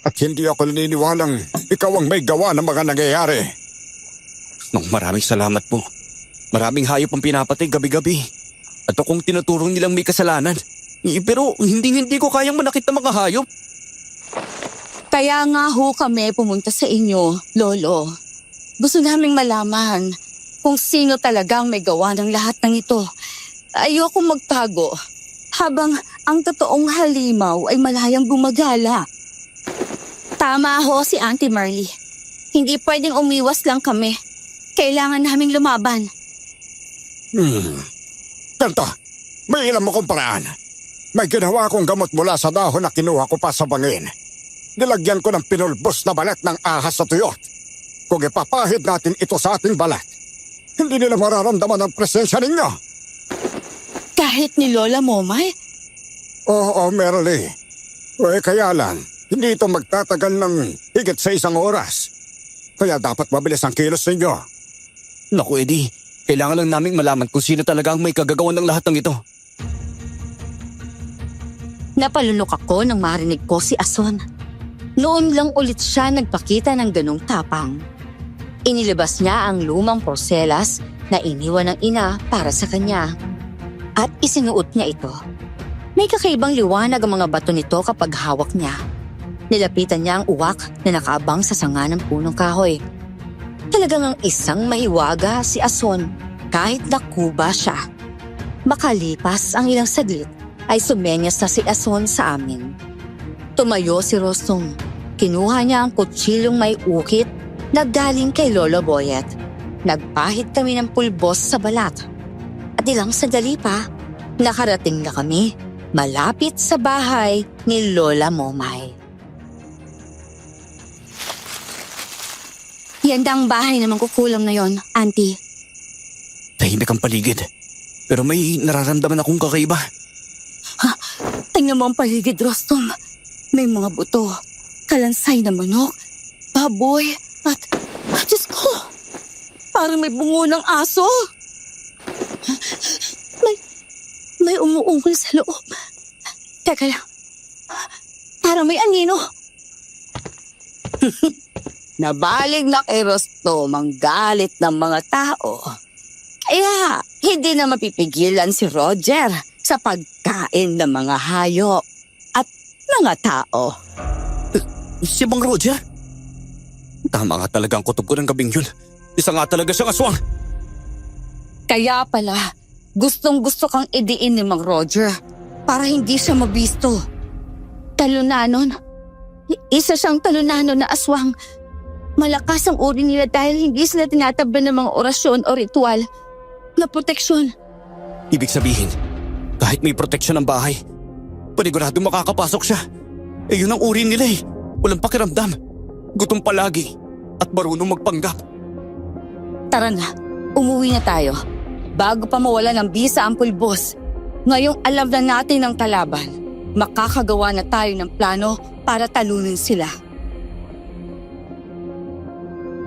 At hindi ako naniniwalang ikaw ang may gawa ng mga nangyayari. Nung maraming salamat po. Maraming hayop ang pinapatay gabi-gabi. At akong tinuturong nilang may kasalanan. Pero hindi ko kayang manakit ng mga hayop. Kaya nga ho kami pumunta sa inyo, Lolo. Gusto naming malaman kung sino talagang may gawa ng lahat ng ito. Ayoko magtago habang ang totoong halimaw ay malayang gumagala. Tama ho si Auntie Marley. Hindi pwedeng umiwas lang kami. Kailangan naming lumaban. Ganto, may ilan mo kong paraan. May ginawa akong gamot mula sa dahon na kinuha ko pa sa bangin. Nilagyan ko ng pinulbos na balat ng ahas sa tuyot. Kung ipapahid natin ito sa ating balat, hindi nila mararamdaman ang presensya ninyo. Kahit ni Lola Momay? Oo, Merly. Kaya lang, hindi ito magtatagal ng higit sa 1 oras. Kaya dapat mabilis ang kilos ninyo. Naku, Eddie. Kailangan lang naming malaman kung sino talaga ang may kagagawan ng lahat ng ito. Napalunok ako nang marinig ko si Ason. Noon lang ulit siya nagpakita ng ganong tapang. Inilabas niya ang lumang porselas na iniwan ng ina para sa kanya. At isinuot niya ito. May kakaibang liwanag ang mga bato nito kapag hawak niya. Nilapitan niya ang uwak na nakaabang sa sanga ng punong kahoy. Talagang ang isang mahiwaga si Ason kahit nakuba siya. Makalipas ang ilang saglit ay sumenyas na si Ason sa amin. Tumayo si Rostong. Kinuha niya ang kutsilyong may ukit na galing kay Lolo Boyet. Nagpahid kami ng pulbos sa balat. At ilang sandali pa, nakarating na kami malapit sa bahay ni Lola Momay. Yan ang bahay na mangkukulam na yon, Auntie. Tahimik ang paligid. Pero may nararamdaman akong kakaiba. Tingnan mo ang paligid, Rostom. May mga buto, kalansay na manok, baboy, at Diyos ko, parang may bungo ng aso. May umuungol sa loob. Teka lang, parang may anino. Nabalig na kay Rostom ang galit ng mga tao. Kaya hindi na mapipigilan si Roger sa pagkain ng mga hayop at mga tao. Si Mang Roger? Tama nga talaga ang kutob ko ng gabing yun. Isa nga talaga siyang aswang. Kaya pala, gustong-gusto kang idiin ni Mang Roger para hindi siya mabisto. Talunanon. Isa siyang talunanon na aswang. Malakas ang uri nila dahil hindi sila tinatablan ng mga orasyon o ritual na proteksyon. Ibig sabihin, kahit may proteksyon ng bahay, panigurado makakapasok siya. Eh yun ang uri nila eh. Walang pakiramdam, gutom palagi, at marunong magpanggap. Tara na, umuwi na tayo. Bago pa mawala ng bisa ang pulbos. Ngayong alam na natin ang kalaban, makakagawa na tayo ng plano para talunin sila.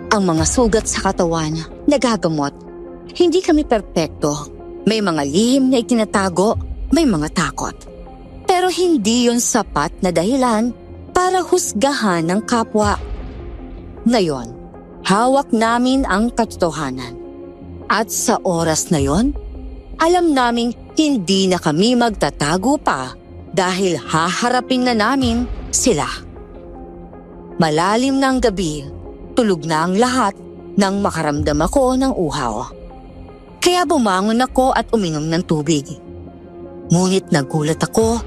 Ang mga sugat sa katawan, nagagamot. Hindi kami perpekto. May mga lihim na itinatago, may mga takot. Pero hindi yun sapat na dahilan para husgahan ng kapwa. Ngayon, hawak namin ang katotohanan. At sa oras na yon, alam naming hindi na kami magtatago pa dahil haharapin na namin sila. Malalim ng gabi, tulog na ang lahat nang makaramdam ako ng uhaw. Kaya bumangon ako at uminom ng tubig. Ngunit nagulat ako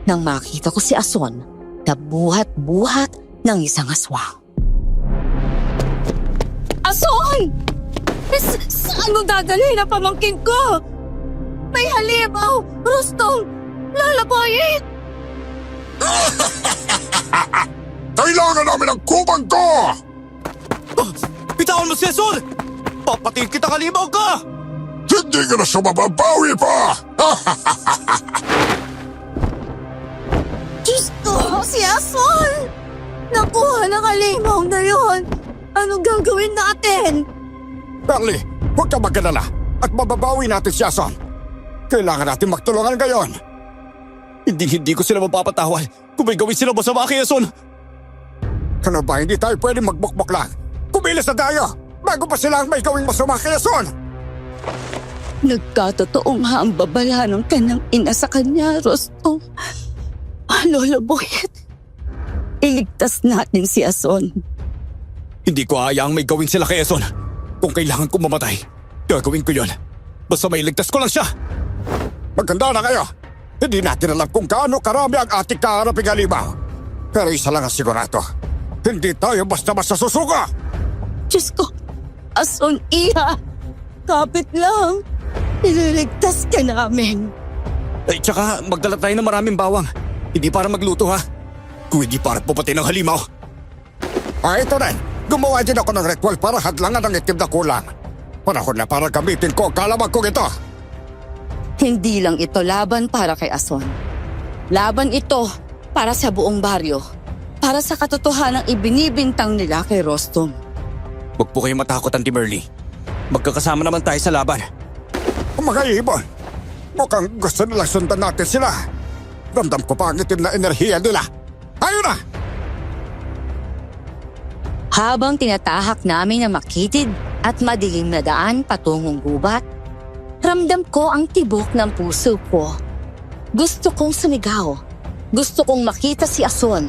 nang makita ko si Ason na buhat-buhat ng isang aswang. Ason! Saan mo dadalhin ang pamangkin ko? May halimaw, Rostong, lalabayin! Kailangan namin ng kubang ko! Bitawan mo si Ason! Papatayin kita, kalimaw ka! Hindi ka na siya mababawi pa! Diyos ko, si Ason! Nakuha ng halimaw na yon. Anong gagawin natin? Merly, huwag ka magkalala at mababawi natin si Ason. Kailangan natin magtulungan ngayon. Hindi ko sila mapapatawal kung may gawin sila masama kay Ason. Ano ba, hindi tayo pwede magbukbok lang? Kumilos na tayo bago pa sila ang may gawing masama kay Ason! Nagkatotoo nga ang babala ng kanyang ina sa kanya, Rostom. Lola Boyet, iligtas natin si Ason. Hindi ko hayaang may gawin sila kay Ason. Kung kailangan ko mamatay, gagawin ko yon. Basta may ligtas ko lang siya. Maganda na kayo! Hindi natin alam kung gaano karami ang ating kaharaping halimaw. Pero isa lang ang sigurado. Hindi tayo basta-basta susuka! Diyos ko, Ason, iha. Kapit lang. Ililigtas ka namin. Ay, tsaka magdala tayo ng maraming bawang. Hindi para magluto ha. Kung hindi para pupatay ng halimaw. Ito rin. Gumawa din ako ng ritual para hadlangan ang itim na kulang. Panahon na para gamitin ko ang kalabag kong ito. Hindi lang ito laban para kay Ason. Laban ito para sa buong baryo. Para sa katotohanang ibinibintang nila kay Rostom. Huwag po kayong matakot, Auntie Merly. Magkakasama naman tayo sa laban. Mga ibon, mukhang gusto nilang sundan natin sila. Ramdam ko pa ang itim na enerhiya nila. Ayun na! Habang tinatahak namin ang makitid at madilim na daan patungong gubat, ramdam ko ang tibok ng puso ko. Gusto kong sumigaw. Gusto kong makita si Ason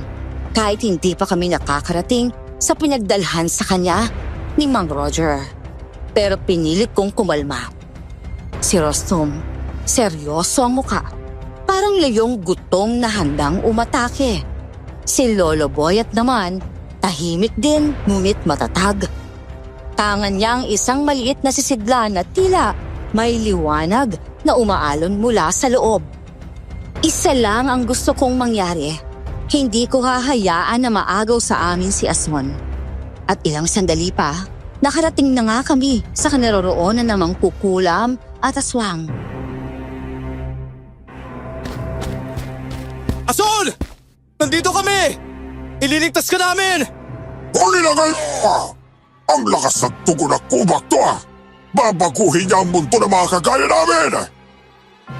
kahit hindi pa kami nakakarating sa pinagdalhan sa kanya ni Mang Roger. Pero pinilit kong kumalma. Si Rostom, seryoso ang muka. Parang layong gutom na handang umatake. Si Lolo Boyet naman, tahimik din ngunit matatag. Tangan niyang isang maliit na sisidlan na tila may liwanag na umaalon mula sa loob. Isa lang ang gusto kong mangyari. Hindi ko hahayaan na maagaw sa amin si Ason. At ilang sandali pa, nakarating na nga kami sa kanaroroonan ng mangkukulam at aswang. Ason! Nandito kami! Ililigtas ka namin! Huli na kayo! Ang lakas ng tugon na kubak to ah! Babaguhin niya ang mundo ng mga kagaya namin!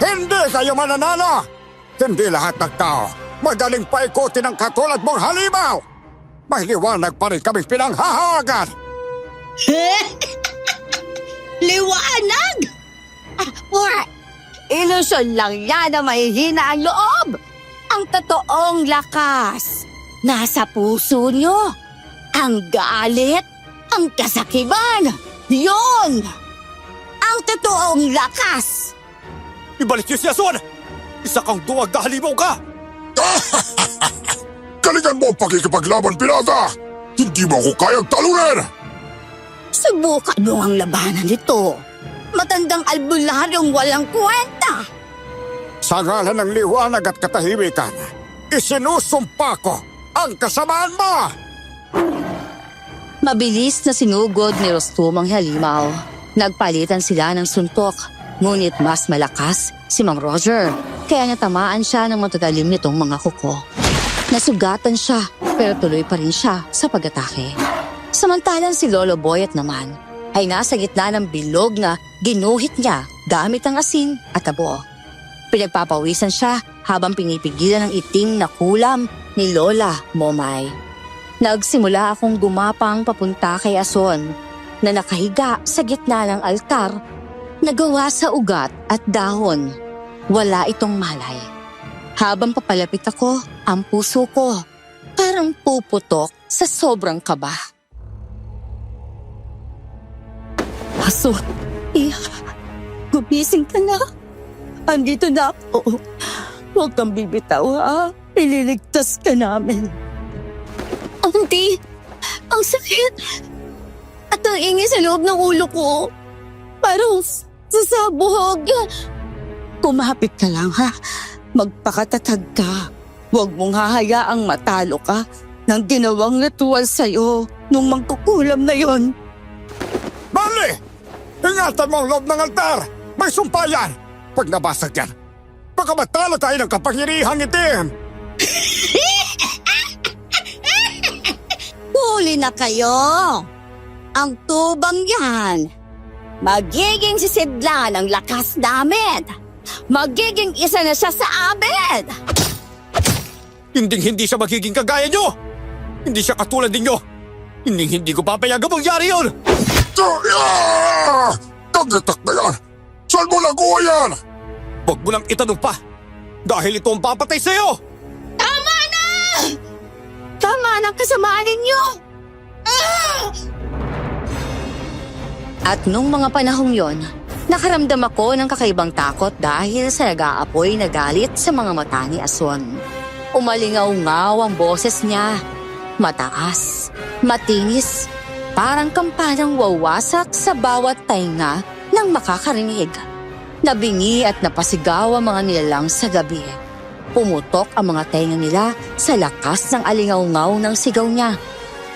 Hindi kayo mananalo! Hindi lahat ng tao madaling paikutin ang katulad mong halimaw! May liwanag pa rin kaming pinanghahawagan! Liwanag! Ilusyon lang yan na mahihina ang loob. Ang totoong lakas nasa puso nyo. Ang galit, ang kasakiman, yun! Ang totoong lakas! Ibalik niyo si Ason! Isa kang duwag na halimaw ka! Galingan mo ang pakikipaglaban, Pirata! Hindi mo ako kayang talunin! Subukan mo ang labanan nito. Matandang albularyong walang kwenta. Sa ngalan ng liwanag at katahimikan, isinusumpa ko ang kasamaan mo! Mabilis na sinugod ni Rostom ang halimaw. Nagpalitan sila ng suntok, ngunit mas malakas si Mang Roger. Kaya natamaan siya ng matatalim nitong mga kuko. Nasugatan siya pero tuloy pa rin siya sa pag-atake. Samantalang si Lolo Boyet naman ay nasa gitna ng bilog na ginuhit niya gamit ang asin at tabo. Pinagpapawisan siya habang pinipigilan ng itim na kulam ni Lola Momay. Nagsimula akong gumapang papunta kay Ason na nakahiga sa gitna ng altar na gawa sa ugat at dahon. Wala itong malay. Habang papalapit ako, ang puso ko parang puputok sa sobrang kaba. Ason, gumising ka na. Andito na ako. Huwag kang bibitaw ha. Ililigtas ka namin. Auntie, ang sakit. At ang ingay sa loob ng ulo ko. Parang sasabog. Kumapit ka lang ha. Magpakatatag ka. Huwag mong hahayaang matalo ka ng ginawang ritual sa'yo nung mangkukulam na yon. Marley! Ingatan mo ang loob ng altar! May sumpa yan! Pag nabasag yan, baka matalo tayo ng kapangyarihang itim! Huli na kayo! Ang tubang yan! Magiging sisidlan ang lakas namin! Magiging isa na siya sa amin! Hindi siya magiging kagaya nyo! Hindi siya katulad ninyo! Hindi ko papayagang mangyari yun! Tagitak na yan! Saan mo nakuha yan? Huwag mo nang itanong pa! Dahil ito ang papatay sa'yo! Tama ng kasamaan ninyo! At nung mga panahong yon, nakaramdam ako ng kakaibang takot dahil sa nag-aapoy na galit sa mga mata ni Ason. Umalingaw-ngaw ang boses niya. Mataas, matinis, parang kampanang wawasak sa bawat tainga ng makakarinig. Nabingi at napasigaw ang mga nilalang sa gabi. Pumutok ang mga tainga nila sa lakas ng alingaw-ngaw ng sigaw niya.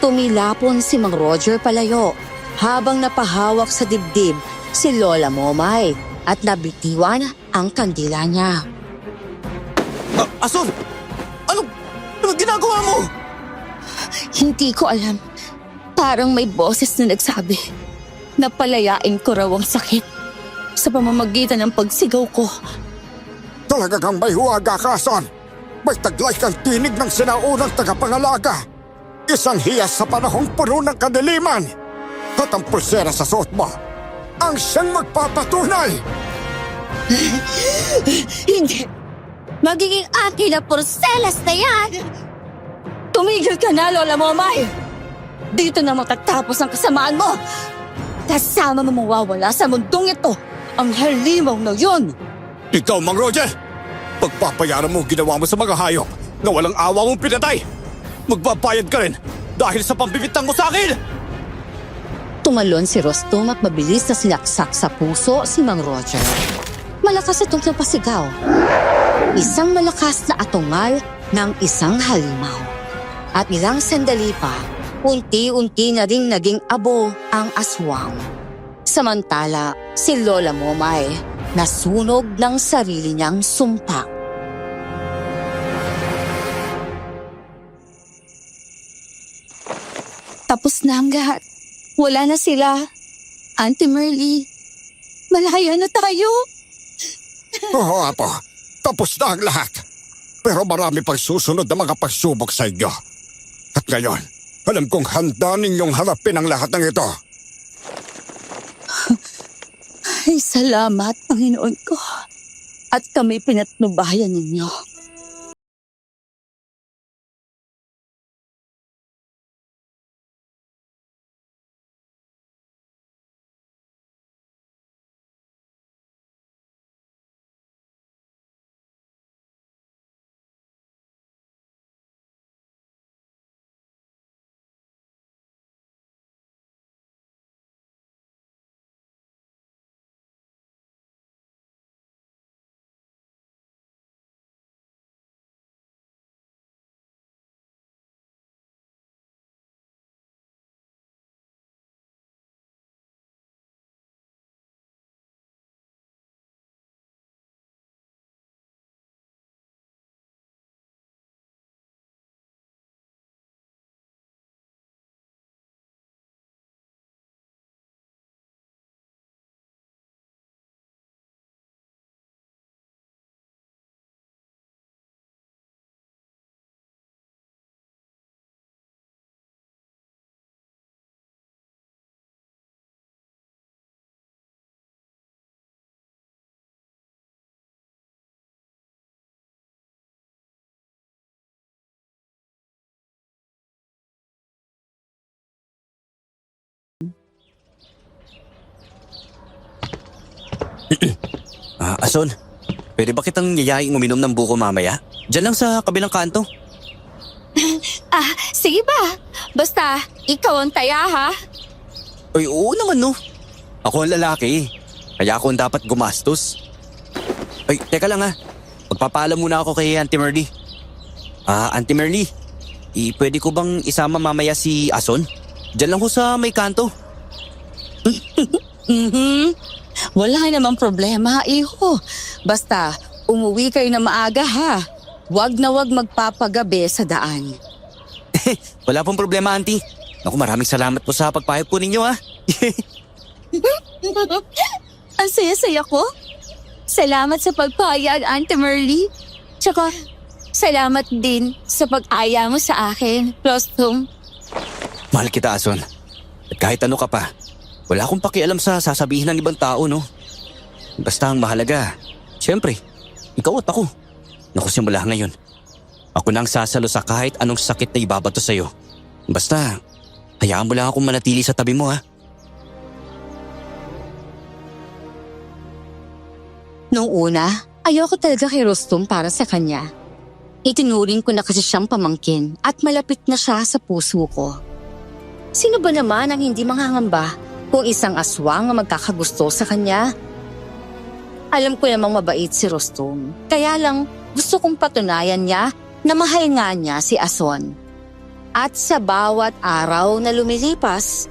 Tumilapon si Mang Roger palayo habang napahawak sa dibdib si Lola Momay at nabitiwan ang kandila niya. Ason! Anong ginagawa mo? Hindi ko alam. Parang may boses na nagsabi na palayain ko raw ang sakit sa pamamagitan ng pagsigaw ko. Talaga kang may huwaga ka, Ason. May taglay kang tinig ng sinaunang tagapangalaga. Isang hiyas sa panahong puno ng kadiliman. At ang pulsera sa suot mo, ang siyang magpapatunay. Hindi! Magiging akin na porselas na yan! Tumigil ka na, Lola Momay! Dito na matatapos ang kasamaan mo! Kasama mo mawawala sa mundong ito ang halimaw na yun! Ikaw, Mang Roger! Pagpapayaran mo ginawa mo sa mga hayop na walang awa mong pinatay! Magbabayad ka rin dahil sa pambibitang mo sa akin! Tumalon si Rostom at mabilis na sinaksak sa puso si Mang Roger. Malakas itong napasigaw. Isang malakas na atungal ng isang halimaw. At ilang sandali pa, unti-unti na rin naging abo ang aswang. Samantala, si Lola Momay nasunog ng sarili niyang sumpa. Tapos na ang lahat. Wala na sila. Auntie Merly, malaya na tayo. Oo, Apo. Tapos na ang lahat. Pero marami pang susunod na mga pagsubok sa inyo. At ngayon, alam kong handa ninyong harapin ang lahat ng ito. Ay, salamat, Panginoon ko. At kami pinatnubayan ninyo. Ason, pwede ba kitang yayaing uminom ng buko mamaya? Diyan lang sa kabilang kanto. Sige ba? Basta, ikaw ang taya, ha? Ay, oo naman no. Ako ang lalaki. Kaya ako ang dapat gumastos. Ay, teka lang ha. Magpapaalam muna ako kay Auntie Merly. Auntie Merly, pwede ko bang isama mamaya si Ason? Diyan lang ho sa may kanto. Wala namang problema, iho. Basta, umuwi kayo na maaga, ha? Wag na wag magpapagabi sa daan. Wala pong problema, Auntie. Naku, maraming salamat po sa pagpahip po ninyo ha. Ang saya-saya ko. Salamat sa pagpayag, Auntie Merly. Tsaka, Salamat din sa pag-aya mo sa akin, Rostum. Mahal kita, Ason. At kahit ano ka pa, wala akong pakialam sa sasabihin ng ibang tao, no? Basta ang mahalaga, siyempre, ikaw at ako. Naku, simula ngayon, ako na ang sasalo sa kahit anong sakit na ibabato sa'yo. Basta, hayaan mo lang akong manatili sa tabi mo, ha? Noong una, ayoko talaga kay Rostum para sa kanya. Itinuring ko na kasi siyang pamangkin at malapit na siya sa puso ko. Sino ba naman ang hindi mangangamba kung isang aswang ang magkakagusto sa kanya? Alam ko namang mabait si Rostum, kaya lang gusto kong patunayan niya na mahal nga niya si Ason. At sa bawat araw na lumilipas,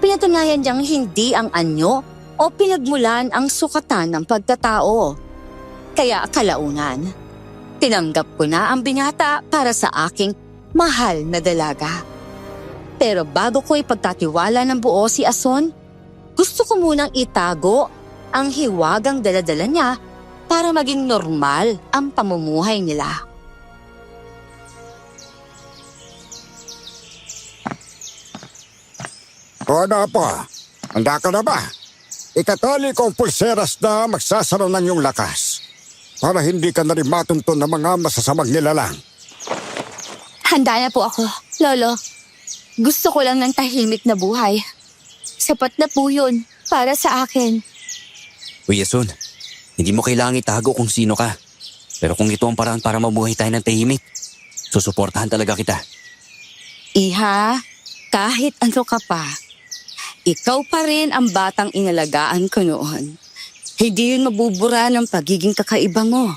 pinatunayan niyang hindi ang anyo o pinagmulan ang sukatan ng pagkatao. Kaya kalaunan, tinanggap ko na ang binata para sa aking mahal na dalaga. Pero bago ko ipagkatiwala ng buo si Ason, gusto ko munang itago ang hiwagang daladala niya para maging normal ang pamumuhay nila. O na po, handa ka na ba? Ikatali ko ang pulseras na magsasara ng iyong lakas para hindi ka na rin matuntun ng mga masasamang nilalang. Handa na po ako, Lolo. Gusto ko lang ng tahimik na buhay. Sapat na po yun para sa akin. Uy, Ason, hindi mo kailangang itago kung sino ka. Pero kung ito ang paraan para mabuhay tayo ng tahimik, susuportahan talaga kita. Iha, kahit ano ka pa, ikaw pa rin ang batang inalagaan ko noon. Hindi yun mabubura ng pagiging kakaiba mo.